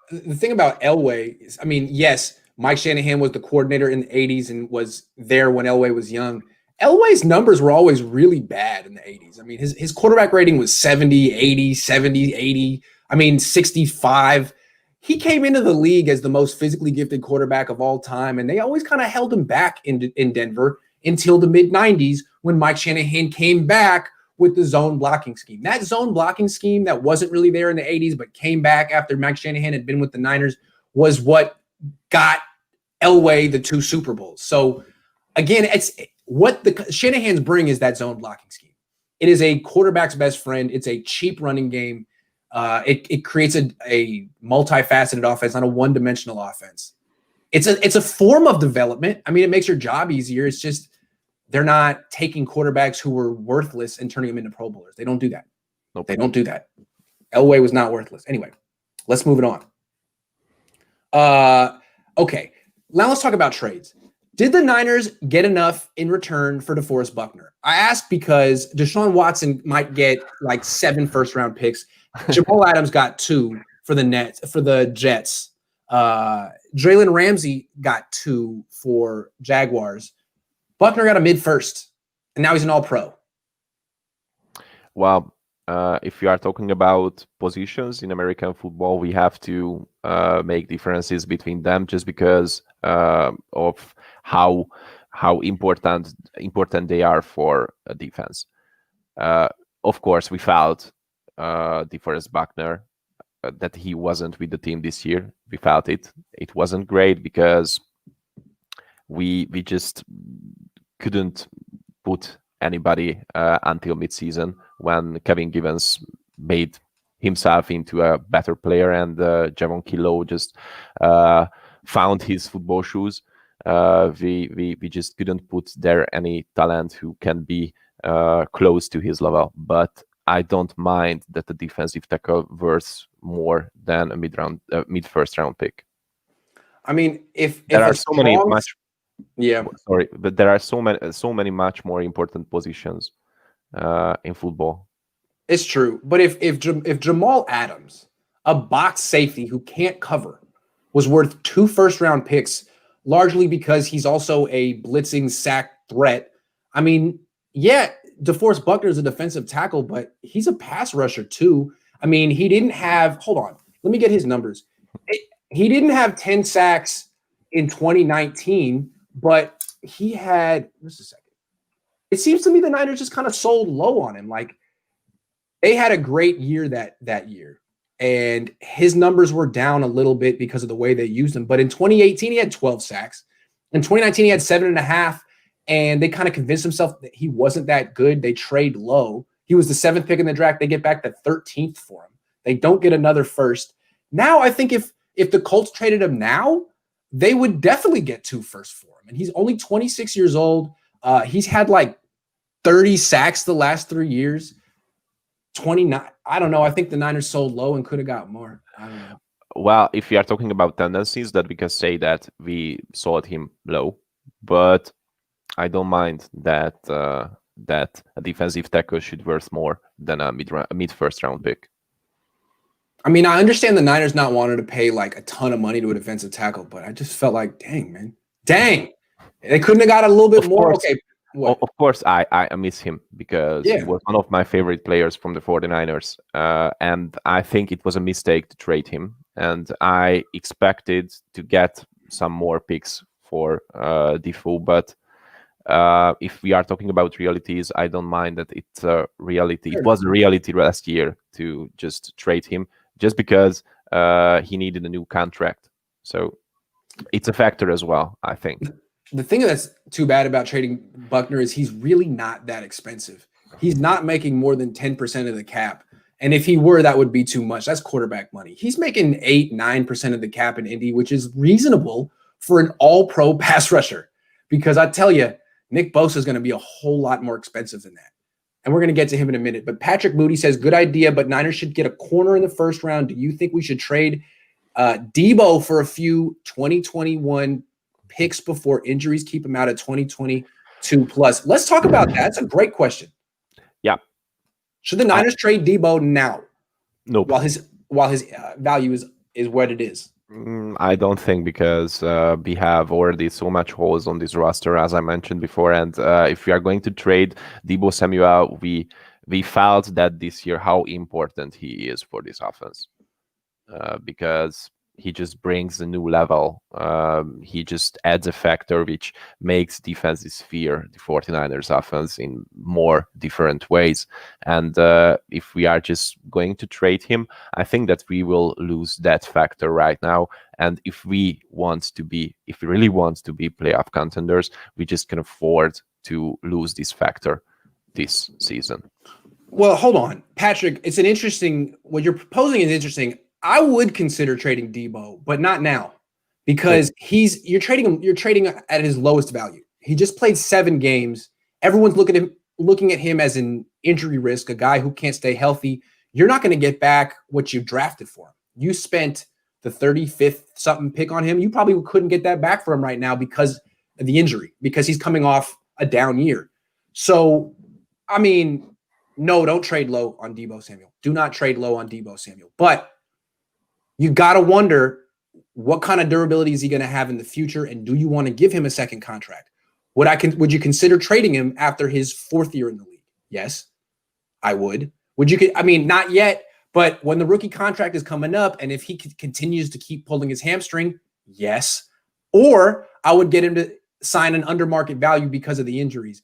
Elway is, I mean, yes, Mike Shanahan was the coordinator in the 80s and was there when Elway was young. Elway's numbers were always really bad in the 80s. I mean, his quarterback rating was 70, 80, 70, 80. I mean, 65. He came into the league as the most physically gifted quarterback of all time, and they always kind of held him back in Denver until the mid-90s when Mike Shanahan came back with the zone blocking scheme. That zone blocking scheme that wasn't really there in the 80s but came back after Mike Shanahan had been with the Niners was what got Elway the 2 Super Bowls. So, again, it's what the Shanahan's bring is that zone blocking scheme. It is a quarterback's best friend. It's a cheap running game. It creates a multifaceted offense, not a one-dimensional offense. It's a form of development. I mean, it makes your job easier. It's just they're not taking quarterbacks who were worthless and turning them into Pro Bowlers. They don't do that. Nope. They don't do that. Elway was not worthless. Anyway, let's move it on. Okay, now let's talk about trades. Did the Niners get enough in return for DeForest Buckner? I ask because Deshaun Watson might get like 7 first-round picks. Jamal Adams got 2 for the Jets. Jalen Ramsey got 2 for Jaguars. Buckner got a mid-first, and now he's an all-pro. Well, if you are talking about positions in American football, we have to make differences between them just because of how important they are for a defense. Of course, we felt DeForest Buckner that he wasn't with the team this year. We felt it. It wasn't great because we just couldn't put anybody until midseason when Kevin Givens made himself into a better player and Javon Kilo just found his football shoes. We just couldn't put there any talent who can be close to his level. But I don't mind that the defensive tackle worth more than a mid-first round pick. I mean, if there are so many much. Yeah, sorry, but there are so many much more important positions in football. It's true, but if Jamal Adams, a box safety who can't cover, was worth 2 first-round picks, largely because he's also a blitzing sack threat. I mean, yeah, DeForest Buckner is a defensive tackle, but he's a pass rusher too. I mean, he didn't have. Hold on, let me get his numbers. He didn't have 10 sacks in 2019. But he had, just a second. It seems to me the Niners just kind of sold low on him. Like, they had a great year that year, and his numbers were down a little bit because of the way they used him. But in 2018, he had 12 sacks. In 2019, he had 7.5, and they kind of convinced themselves that he wasn't that good. They trade low. He was the 7th pick in the draft. They get back the 13th for him. They don't get another first. Now, I think if the Colts traded him now, they would definitely get 2 firsts for him. And he's only 26 years old. He's had like 30 sacks the last 3 years. 29. I don't know. I think the Niners sold low and could have got more. I don't know. Well, if we are talking about tendencies, that we can say that we sold him low, but I don't mind that that a defensive tackle should worth more than a mid-first round pick. I mean, I understand the Niners not wanting to pay like a ton of money to a defensive tackle, but I just felt like, dang, man. Dang. They couldn't have got a little bit more. Okay. What? Of course, I miss him because he was one of my favorite players from the 49ers. And I think it was a mistake to trade him. And I expected to get some more picks for Defoe. But if we are talking about realities, I don't mind that it's a reality. It was a reality last year to just trade him just because he needed a new contract. So it's a factor as well, I think. The thing that's too bad about trading Buckner is he's really not that expensive. He's not making more than 10% of the cap. And if he were, that would be too much. That's quarterback money. He's making 8-9% of the cap in Indy, which is reasonable for an all-pro pass rusher. Because I tell you, Nick Bosa is going to be a whole lot more expensive than that. And we're going to get to him in a minute. But Patrick Moody says, good idea, but Niners should get a corner in the first round. Do you think we should trade Debo for a few 2021 picks before injuries keep him out at 2022 plus? Let's talk about that. That's a great question. Yeah. Should the Niners trade Debo now? Nope. While his value is what it is. I don't think, because we have already so much holes on this roster, as I mentioned before. And if we are going to trade Deebo Samuel, we felt that this year how important he is for this offense, because he just brings a new level. He just adds a factor which makes defenses fear the 49ers offense in more different ways. And if we are just going to trade him, I think that we will lose that factor right now. And if we really want to be playoff contenders, we just can afford to lose this factor this season. Well, hold on, Patrick. It's what you're proposing is interesting. I would consider trading Debo, but not now, because you're trading at his lowest value. He just played 7 games. Everyone's looking at him as an injury risk, a guy who can't stay healthy. You're not going to get back what you drafted for him. You spent the 35th something pick on him. You probably couldn't get that back for him right now because of the injury, because he's coming off a down year. So, I mean, no, don't trade low on Deebo Samuel. Do not trade low on Deebo Samuel. But you got to wonder, what kind of durability is he going to have in the future? And do you want to give him a second contract? Would you consider trading him after his 4th year in the league? Yes, I would. Not yet, but when the rookie contract is coming up, and if he continues to keep pulling his hamstring, yes. Or I would get him to sign an under market value because of the injuries.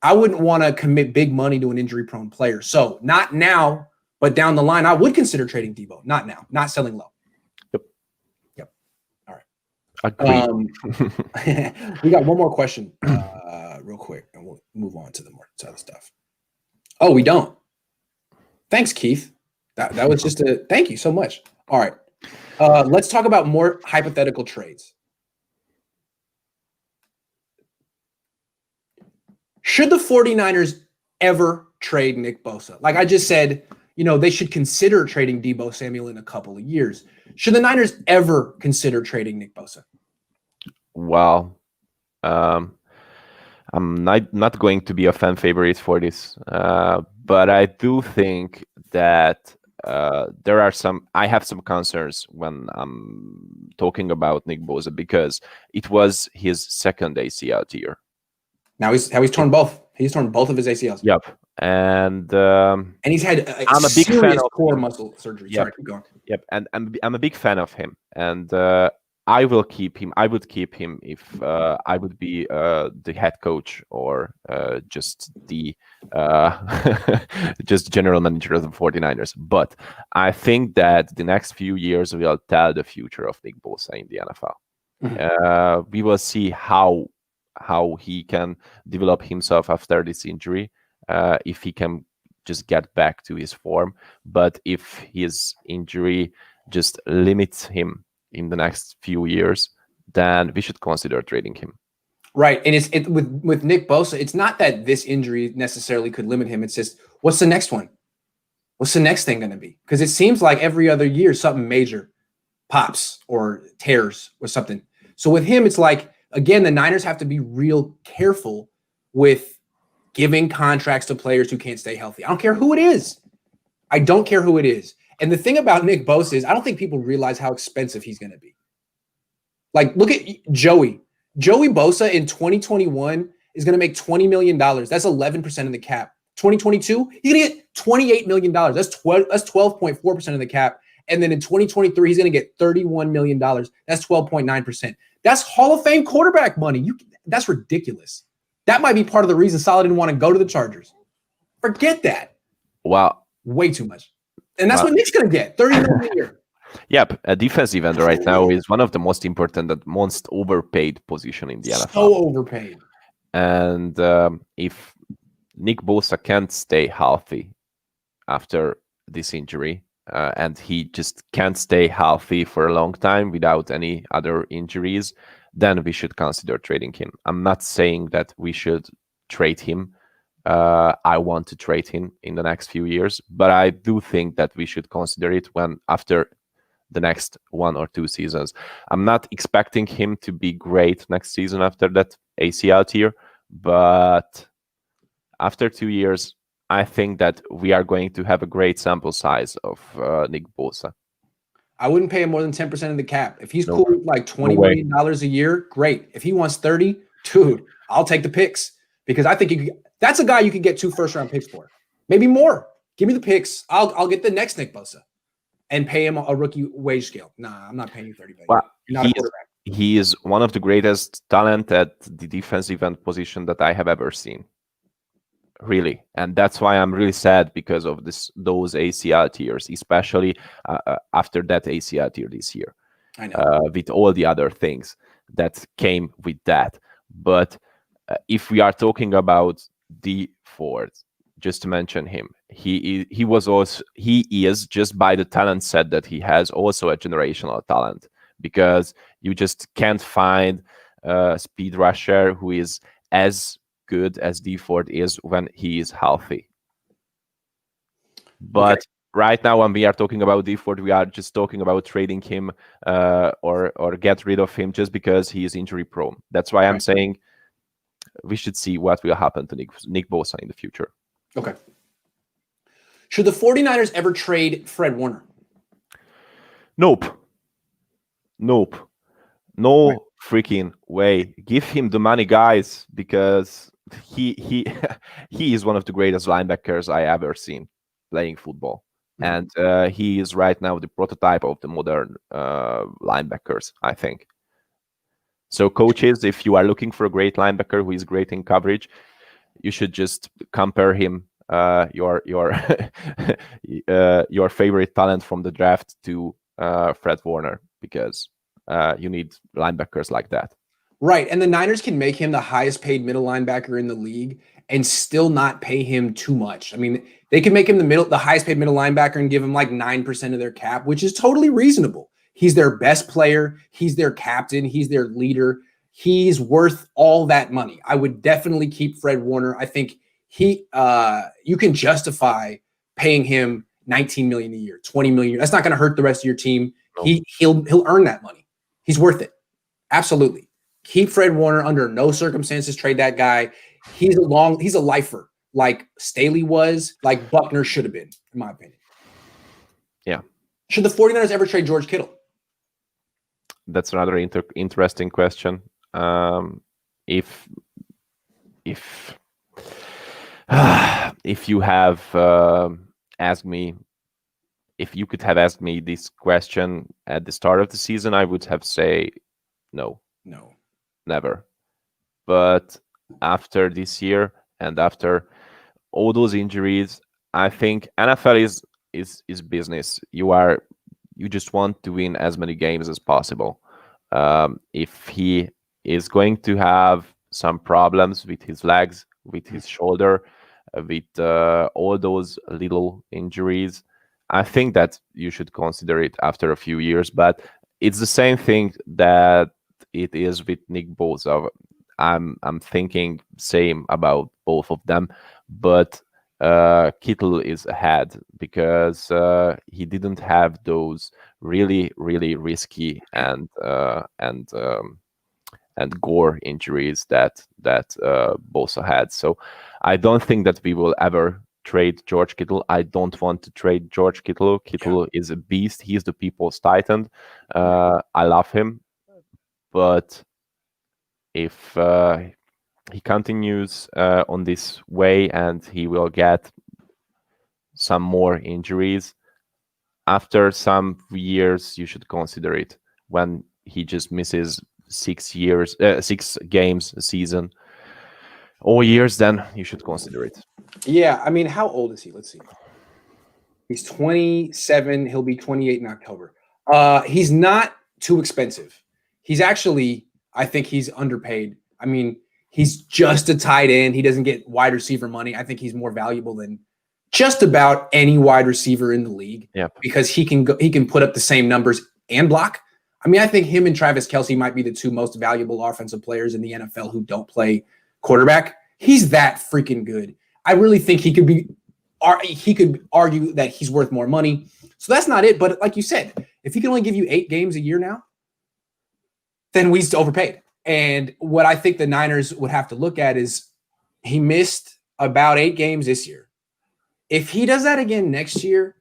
I wouldn't want to commit big money to an injury-prone player. So not now, but down the line, I would consider trading Debo. Not now, not selling low. Yep. All right. Agreed. We got one more question real quick, and we'll move on to the more other stuff. Oh, we don't. Thanks, Keith. That was just thank you so much. All right. Let's talk about more hypothetical trades. Should the 49ers ever trade Nick Bosa? Like I just said, they should consider trading Deebo Samuel in a couple of years. Should the Niners ever consider trading Nick Bosa? Well, I'm not going to be a fan favorite for this, but I do think that I have some concerns when I'm talking about Nick Bosa, because it was his second ACL tear. Now he's torn both. He's torn both of his ACLs. Yep. And he's had I'm a big fan of core muscle surgery. Yep. Sorry, keep going. Yep. And I'm a big fan of him, and I will keep him. I would keep him if I would be the head coach, or just the just general manager of the 49ers. But I think that the next few years will tell the future of Nick Bosa in the NFL. Mm-hmm. We will see how he can develop himself after this injury, if he can just get back to his form. But if his injury just limits him in the next few years, then we should consider trading him. Right. And with Nick Bosa, it's not that this injury necessarily could limit him. It's just, what's the next one? What's the next thing going to be? Because it seems like every other year something major pops or tears or something. So with him, it's like, again, the Niners have to be real careful with giving contracts to players who can't stay healthy. I don't care who it is. I don't care who it is. And the thing about Nick Bosa is I don't think people realize how expensive he's going to be. Like, look at Joey. Joey Bosa in 2021 is going to make $20 million. That's 11% of the cap. 2022, he's going to get $28 million. That's 12.4% of the cap. And then in 2023, he's going to get $31 million. That's 12.9%. That's Hall of Fame quarterback money. That's ridiculous. That might be part of the reason Saleh didn't want to go to the Chargers. Forget that. Wow. Way too much. And that's what Nick's going to get, $30 million a year. Yep, a defensive end right now is one of the most important and most overpaid position in the NFL. So overpaid. And if Nick Bosa can't stay healthy after this injury, and he just can't stay healthy for a long time without any other injuries, then we should consider trading him. I'm not saying that we should trade him. I want to trade him in the next few years, but I do think that we should consider it when after the next 1 or 2 seasons. I'm not expecting him to be great next season after that ACL tear, but after 2 years, I think that we are going to have a great sample size of Nick Bosa. I wouldn't pay him more than 10% of the cap. If he's No. cool with like $20 million a year, great. If he wants 30, dude, I'll take the picks because I think that's a guy you could get 2 first-round picks for, maybe more. Give me the picks. I'll get the next Nick Bosa and pay him a rookie wage scale. Nah, I'm not paying you $30 million. Well, You're not a quarterback. He is one of the greatest talent at the defensive end position that I have ever seen. Really, and that's why I'm really sad because of those ACL tears, especially after that ACL tear this year. I know. With all the other things that came with that. But if we are talking about D Ford, just to mention him, he is just by the talent set that he has also a generational talent, because you just can't find a speed rusher who is as good as D Ford is when he is healthy. But right now, when we are talking about D Ford, we are just talking about trading him or get rid of him just because he is injury prone. That's why I'm saying we should see what will happen to Nick Bosa in the future. Okay. Should the 49ers ever trade Fred Warner? Nope. No freaking way. Give him the money, guys, because he is one of the greatest linebackers I ever seen playing football. And he is right now the prototype of the modern linebackers, I think. So coaches, if you are looking for a great linebacker who is great in coverage, you should just compare him, your favorite talent from the draft to Fred Warner, because you need linebackers like that. Right. And the Niners can make him the highest paid middle linebacker in the league and still not pay him too much. I mean, they can make him the highest paid middle linebacker and give him like 9% of their cap, which is totally reasonable. He's their best player. He's their captain. He's their leader. He's worth all that money. I would definitely keep Fred Warner. I think you can justify paying him $19 million a year, $20 million. That's not going to hurt the rest of your team. No. He'll earn that money. He's worth it. Absolutely. Keep Fred Warner. Under no circumstances trade that guy. He's a lifer, like Staley was, like Buckner should have been, in my opinion. Yeah. Should the 49ers ever trade George Kittle? That's another interesting question. If you have asked me, if you could have asked me this question at the start of the season, I would have said no, never. But after this year and after all those injuries, I think NFL is business. You just want to win as many games as possible. If he is going to have some problems with his legs, with his shoulder, with all those little injuries, I think that you should consider it after a few years. But it's the same thing that it is with Nick Bosa. I'm thinking same about both of them, but Kittle is ahead because he didn't have those really risky and gore injuries that Bosa had. So I don't think that we will ever trade George Kittle. I don't want to trade George Kittle. Kittle is a beast. He's the people's titan. I love him, but if he continues on this way and he will get some more injuries, after some years you should consider it. When he just misses 6 games a season, all years, then you should consider it. Yeah, I mean, how old is he? Let's see. He's 27. He'll be 28 in October. He's not too expensive. He's actually, I think he's underpaid. I mean, he's just a tight end. He doesn't get wide receiver money. I think he's more valuable than just about any wide receiver in the league. Yep. Because he can put up the same numbers and block. I mean, I think him and Travis Kelce might be the two most valuable offensive players in the NFL who don't play quarterback. He's that freaking good. I really think he could argue that he's worth more money. So that's not it. But like you said, If he can only give you 8 games a year now, then we overpaid. And what I think the Niners would have to look at is he missed about 8 games this year. If he does that again next year,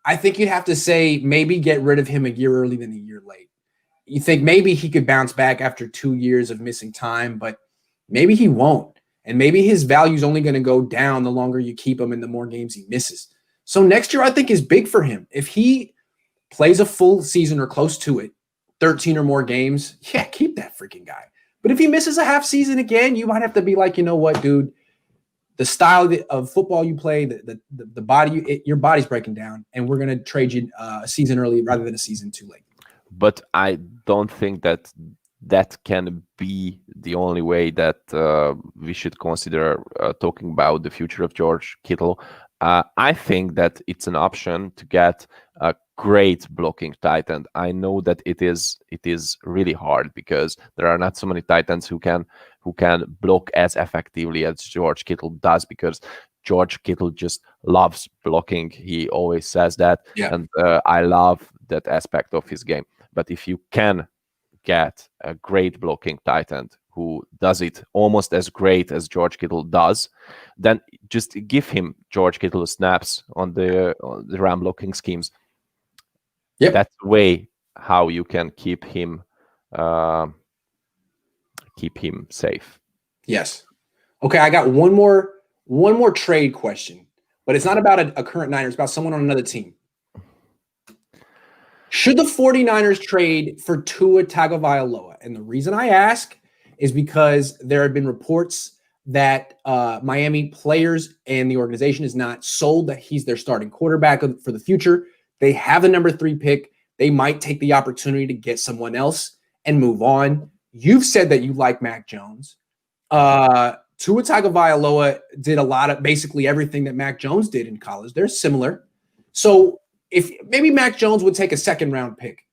I think you'd have to say maybe get rid of him a year early than a year late. You think maybe he could bounce back after 2 years of missing time, but maybe he won't. And maybe his value is only going to go down the longer you keep him and the more games he misses. So next year, I think, is big for him. If he plays a full season or close to it, 13 or more games, yeah, keep that freaking guy. But if he misses a half season again, you might have to be like, you know what, dude, the style of football you play, the body, your body's breaking down, and we're going to trade you a season early rather than a season too late. But I don't think that can be the only way that we should consider talking about the future of George Kittle. I think that it's an option to get a great blocking tight end. I know that it is really hard because there are not so many tight ends who can block as effectively as George Kittle does, because George Kittle just loves blocking. He always says that, and I love that aspect of his game. But if you can get a great blocking tight end who does it almost as great as George Kittle does, then just give him George Kittle snaps on the run blocking schemes. Yep. That's the way how you can keep him safe. Yes. Okay, I got one more trade question, but it's not about a current Niner. It's about someone on another team. Should the 49ers trade for Tua Tagovailoa? And the reason I ask is because there have been reports that Miami players and the organization is not sold that he's their starting quarterback for the future. They have the number 3 pick. They might take the opportunity to get someone else and move on. You've said that you like Mac Jones. Tua Tagovailoa did a lot of basically everything that Mac Jones did in college. They're similar. So if maybe Mac Jones would take a 2nd round pick.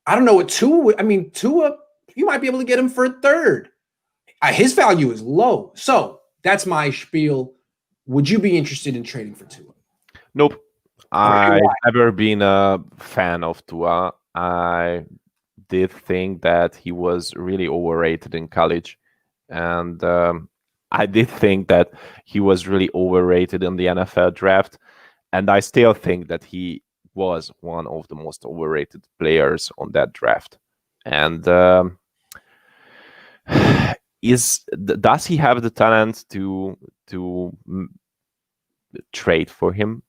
I don't know what Tua would. I mean, Tua, you might be able to get him for a 3rd. His value is low. So that's my spiel. Would you be interested in trading for Tua? Nope. I've never been a fan of Tua. I did think that he was really overrated in college. And I did think that he was really overrated in the NFL draft. And I still think that he was one of the most overrated players on that draft. And does he have the talent to trade for him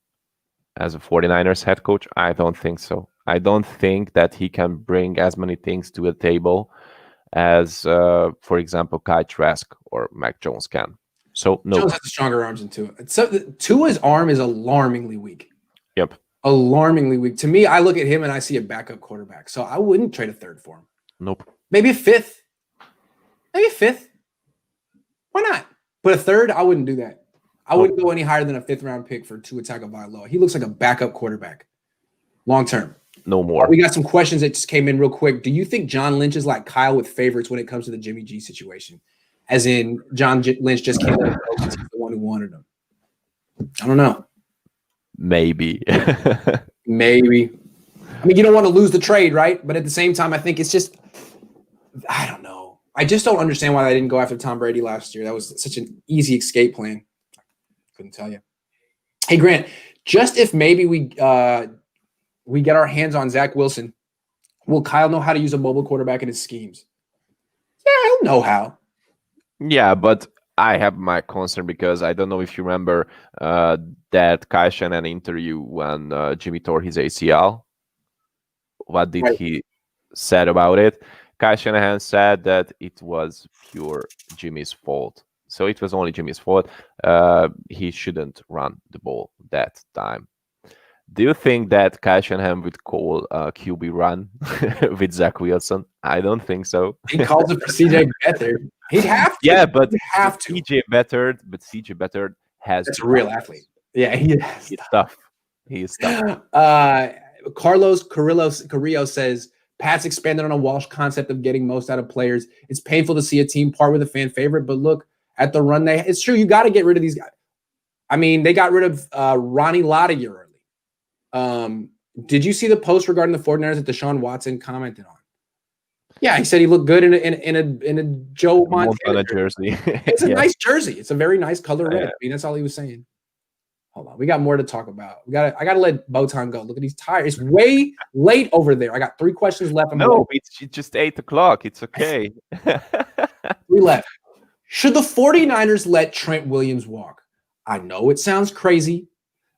as a 49ers head coach? I don't think so. I don't think that he can bring as many things to the table as, for example, Kyle Trask or Mac Jones can. So no. Jones has stronger arms than Tua. So Tua's arm is alarmingly weak. Yep. Alarmingly weak. To me, I look at him and I see a backup quarterback. So I wouldn't trade a 3rd for him. Nope. Maybe a 5th. Maybe a 5th. Why not? But a 3rd, I wouldn't do that. I wouldn't go any higher than a 5th round pick for Tua Tagovailoa. He looks like a backup quarterback. Long term. No more. We got some questions that just came in real quick. Do you think John Lynch is like Kyle with favorites when it comes to the Jimmy G situation? As in, John Lynch just can't let him go because he's the one who wanted him. I don't know. Maybe. Maybe. I mean, you don't want to lose the trade, right? But at the same time, I think it's just, I don't know. I just don't understand why they didn't go after Tom Brady last year. That was such an easy escape plan. Couldn't tell you. Hey, Grant, just if maybe we get our hands on Zach Wilson, will Kyle know how to use a mobile quarterback in his schemes? Yeah, he'll know how. Yeah, but I have my concern because I don't know if you remember that Kyle Shanahan interview when Jimmy tore his ACL. What did he said about it? Kyle Shanahan said that it was pure Jimmy's fault. So it was only Jimmy's fault. He shouldn't run the ball that time. Do you think that Kyle Shanahan would call QB run with Zach Wilson? I don't think so. He calls it for CJ Beathard. He'd have to. Yeah, but He'd have to. CJ Beathard has. That's a real athlete. Yeah, he's tough. He is tough. Carlos Carrillo says Pat's expanded on a Walsh concept of getting most out of players. It's painful to see a team part with a fan favorite, but look at the run it's true. You got to get rid of these guys. I mean, they got rid of Ronnie Lott a year early. Did you see the post regarding the 49ers that Deshaun Watson commented on? Yeah, he said he looked good in a Joe Montana jersey. It's a nice jersey. It's a very nice color red. Yeah. I mean, that's all he was saying. Hold on, we got more to talk about. I gotta let Botond go. Look at these tires. It's way late over there. I got 3 questions left. It's just 8:00. It's okay. 3 left. Should the 49ers let Trent Williams walk? I know it sounds crazy.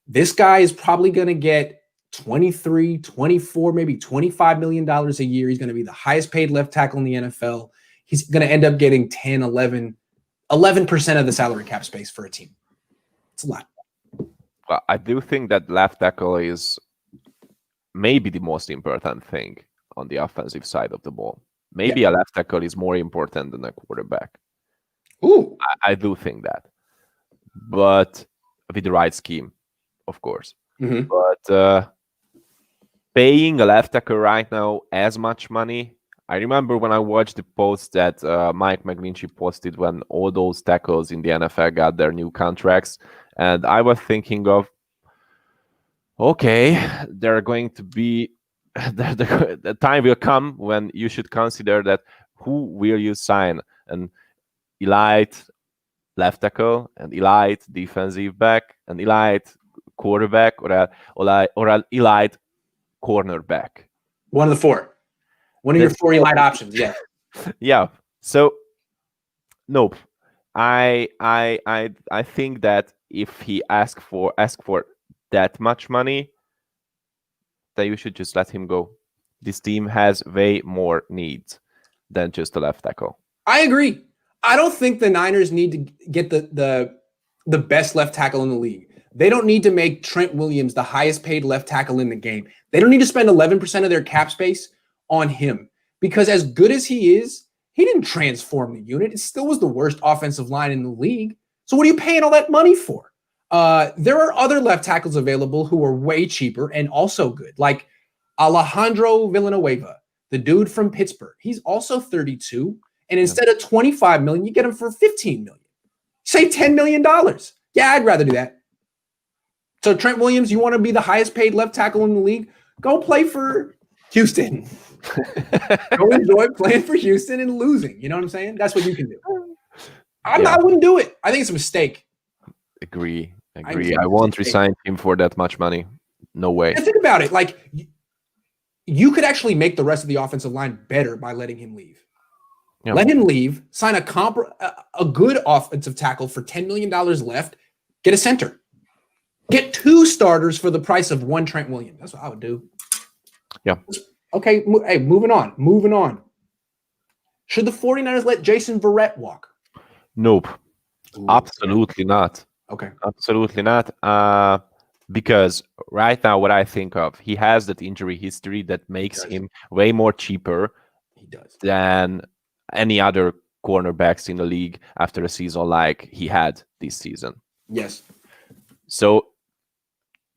This guy is probably going to get 23, 24, maybe $25 million a year. He's going to be the highest paid left tackle in the NFL. He's going to end up getting 10, 11% of the salary cap space for a team. It's a lot. Well, I do think that left tackle is maybe the most important thing on the offensive side of the ball. Maybe a left tackle is more important than a quarterback. Ooh. I do think that. But with the right scheme, of course. Mm-hmm. But paying a left tackle right now as much money, I remember when I watched the post that Mike McGlinchey posted when all those tackles in the NFL got their new contracts, and I was thinking of, okay, they're going to be the time will come when you should consider that who will you sign, an elite left tackle, an elite defensive back, an elite quarterback, or an elite cornerback. One of the 4. One of your 4 elite options. Yeah. Yeah. So nope. I think that if he ask for that much money, that you should just let him go. This team has way more needs than just a left tackle. I agree. I don't think the Niners need to get the best left tackle in the league. They don't need to make Trent Williams the highest paid left tackle in the game. They don't need to spend 11% of their cap space on him, because as good as he is, he didn't transform the unit. It still was the worst offensive line in the league. So what are you paying all that money for? There are other left tackles available who are way cheaper and also good, like Alejandro Villanueva, the dude from Pittsburgh. He's also 32, and instead of $25 million, you get him for $15 million. Save $10 million. Yeah, I'd rather do that. So Trent Williams, you want to be the highest paid left tackle in the league? Go play for Houston. Go enjoy playing for Houston and losing. You know what I'm saying? That's what you can do. I wouldn't do it. I think it's a mistake. Agree. I won't resign him for that much money. No way. And think about it. Like, you could actually make the rest of the offensive line better by letting him leave. Yeah. Let him leave, sign a good offensive tackle for $10 million left, get a center. Get 2 starters for the price of 1 Trent Williams. That's what I would do. Yeah. Okay, hey, moving on. Should the 49ers let Jason Verret walk? Nope. Ooh. Absolutely not. Okay. Absolutely not. Because right now, what I think of, he has that injury history that makes him way more cheaper than any other cornerbacks in the league after a season like he had this season. Yes. So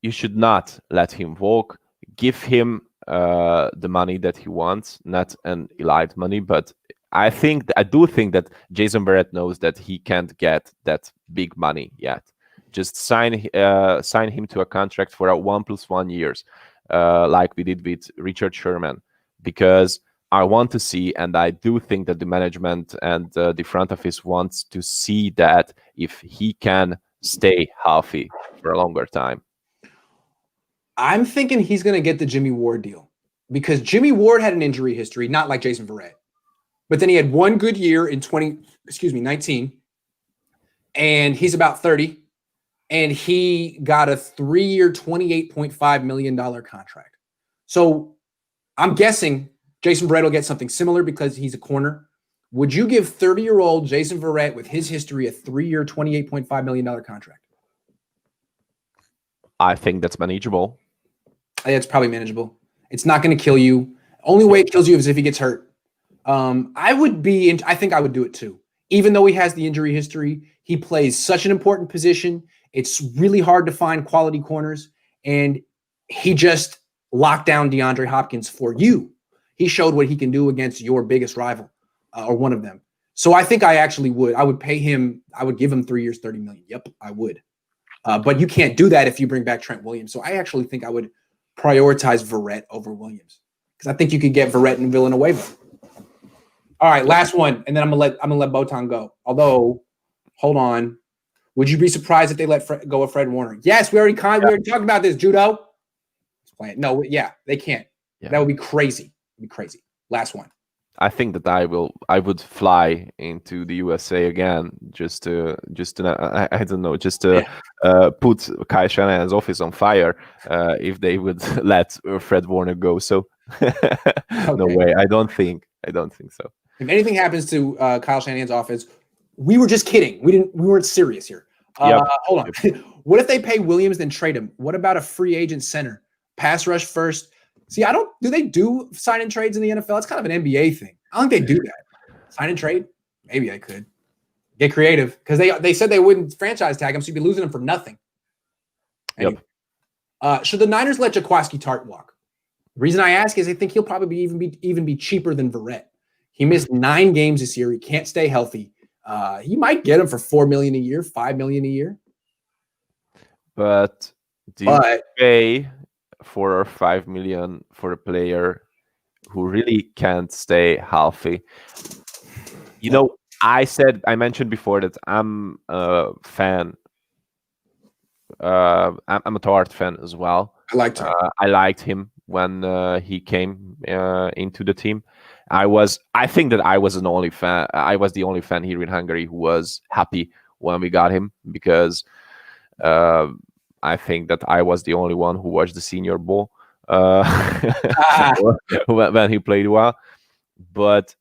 you should not let him walk. Give him the money that he wants, not an elite money, but I do think that Jason Verret knows that he can't get that big money yet. Just sign him to a contract for a 1+1 years, like we did with Richard Sherman, because I want to see, and I do think that the management and the front office wants to see that if he can stay healthy for a longer time. I'm thinking he's going to get the Jimmy Ward deal, because Jimmy Ward had an injury history, not like Jason Verret, but then he had one good year in 19, and he's about 30, and he got a 3-year, $28.5 million contract. So I'm guessing Jason Verret will get something similar because he's a corner. Would you give 30-year-old Jason Verret with his history a 3-year, $28.5 million contract? I think that's manageable. It's probably manageable. It's not going to kill you. Only way it kills you is if he gets hurt. I think I would do it too. Even though he has the injury history, he plays such an important position. It's really hard to find quality corners, and he just locked down DeAndre Hopkins for you. He showed what he can do against your biggest rival, or one of them. So I think I actually would. I would pay him. I would give him 3 years, $30 million. Yep, I would. But you can't do that if you bring back Trent Williams. So I actually think I would prioritize Verret over Williams because I think you could get Verret and Villanueva. All right, last one, and then I'm gonna let Botond go. Although, hold on, would you be surprised if they let go of Fred Warner? Yes, we already talked about this. Judo. No, yeah, they can't. Yeah. That would be crazy. It'd be crazy. Last one. I think that I would fly into the USA again just to I don't know, just to put Kyle Shanahan's office on fire if they would let Fred Warner go. So no way. I don't think so. If anything happens to Kyle Shanahan's office, we were just kidding. We weren't serious here. Hold on. What if they pay Williams then trade him? What about a free agent center? Pass rush first. See, do they do sign and trades in the NFL? It's kind of an NBA thing. I don't think they do that. Sign and trade? Maybe they could. Get creative. Because they said they wouldn't franchise tag him, so you'd be losing him for nothing. Anyway, should the Niners let Jaquiski Tartt walk? The reason I ask is I think he'll probably even be cheaper than Verret. He missed 9 games this year. He can't stay healthy. He might get him for $4 million a year, $5 million a year. But do you pay $4 or $5 million for a player who really can't stay healthy? You know, I mentioned before that I'm a fan. I'm a Tartt fan as well. I liked him when he came into the team. I think that I was the only fan here in Hungary who was happy when we got him, because I think that I was the only one who watched the Senior Bowl when he played well. But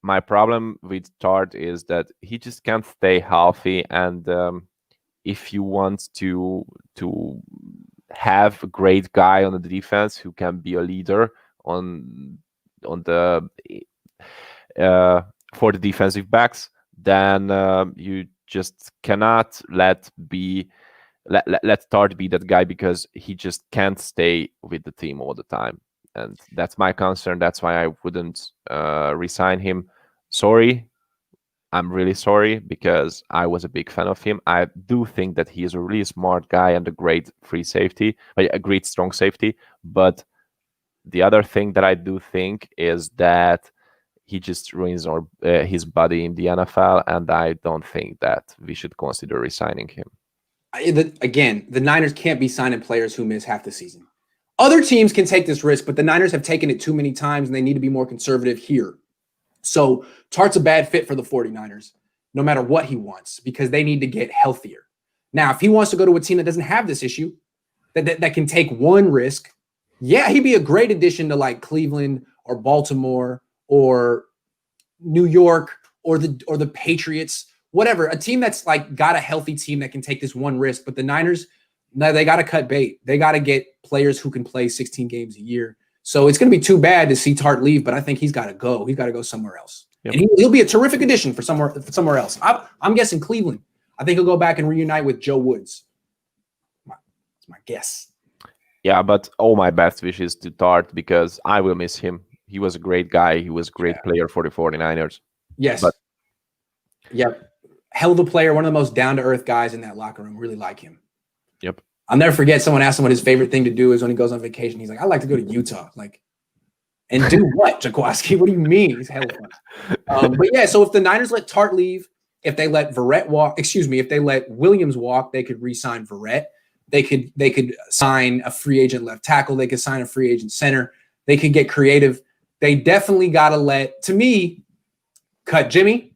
my problem with Tartt is that he just can't stay healthy, and if you want to have a great guy on the defense who can be a leader on the for the defensive backs, then you just cannot let Tartt be that guy, because he just can't stay with the team all the time, and that's my concern. That's why I wouldn't resign him. Sorry, I'm really sorry, because I was a big fan of him. I do think that he is a really smart guy and a great a great strong safety. But the other thing that I do think is that he just ruins his body in the NFL, and I don't think that we should consider resigning him. Again, the Niners can't be signing players who miss half the season. Other teams can take this risk, but the Niners have taken it too many times, and they need to be more conservative here. So Tartt's a bad fit for the 49ers, no matter what he wants, because they need to get healthier. Now, if he wants to go to a team that doesn't have this issue, that can take one risk, yeah, he'd be a great addition to like Cleveland or Baltimore or New York or the Patriots, whatever. A team that's like got a healthy team that can take this one risk. But the Niners, no, they got to cut bait. They got to get players who can play 16 games a year. So it's going to be too bad to see Tartt leave, but I think he's got to go. He's got to go somewhere else. Yep. And he'll be a terrific addition for somewhere else. I'm guessing Cleveland. I think he'll go back and reunite with Joe Woods. That's my guess. Yeah, but all my best wishes to Tartt, because I will miss him. He was a great guy. He was a great player for the 49ers. Yes. Hell of a player, one of the most down-to-earth guys in that locker room. Really like him. Yep. I'll never forget someone asked him what his favorite thing to do is when he goes on vacation. He's like, I like to go to Utah. Like, and do what, Jaquiski? What do you mean? He's hella fun. But yeah, so if the Niners let Tartt leave, if they let if they let Williams walk, they could re-sign Verret. They could sign a free agent left tackle. They could sign a free agent center. They could get creative. They definitely got to cut Jimmy,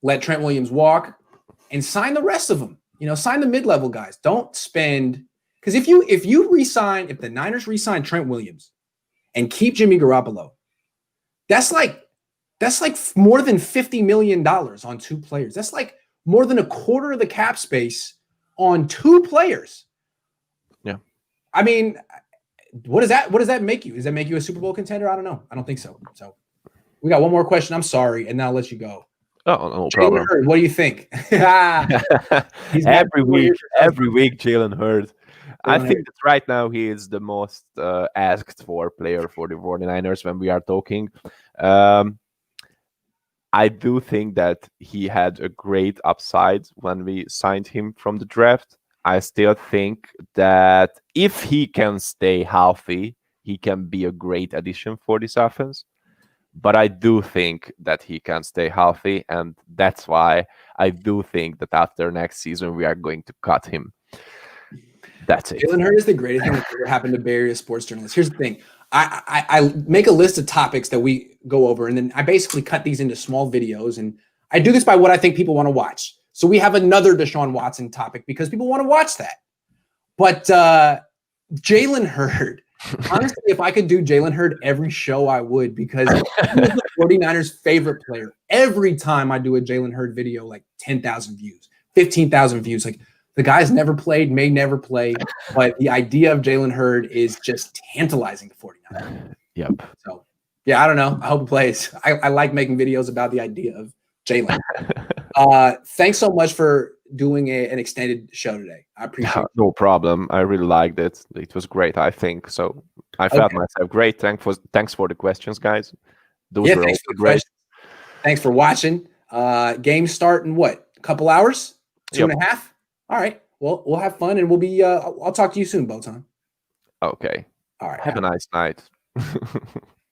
let Trent Williams walk, and sign the rest of them. Sign the mid-level guys. Don't spend, because if the Niners re-sign Trent Williams and keep Jimmy Garoppolo, that's like more than $50 million on 2 players. That's like more than a quarter of the cap space on 2 players. Yeah. I mean, what does that make you? Does that make you a Super Bowl contender? I don't know. I don't think so. So we got one more question. I'm sorry, and then I'll let you go. Oh, no problem. Hurd, what do you think? every week, Jalen Hurd. I think that right now he is the most asked for player for the 49ers when we are talking. I do think that he had a great upside when we signed him from the draft. I still think that if he can stay healthy, he can be a great addition for this offense. But I do think that he can stay healthy, and that's why I do think that after next season we are going to cut him. That's it. Jalen Hurd is the greatest thing that's ever happened to Bay Area sports journalists. Here's the thing. I make a list of topics that we go over, and then I basically cut these into small videos, and I do this by what I think people want to watch. So we have another Deshaun Watson topic because people want to watch that. But Jalen Hurd, honestly, if I could do Jalen Hurd every show, I would, because he was the 49ers' favorite player. Every time I do a Jalen Hurd video, like 10,000 views, 15,000 views. Like, the guy's never played, may never play, but the idea of Jalen Hurd is just tantalizing the 49ers. Yep. So, yeah, I don't know. I hope he plays. I like making videos about the idea of Jalen. Thanks so much for doing an extended show today. I appreciate it. No problem. I really liked it. It was great, I think. So I felt myself great. Thanks for the questions, guys. Those were also great. Thanks for watching. Games start in what? A couple hours? 2.5? All right. Well, we'll have fun, and we'll be. I'll talk to you soon, Botond. Okay. All right. Have a nice night.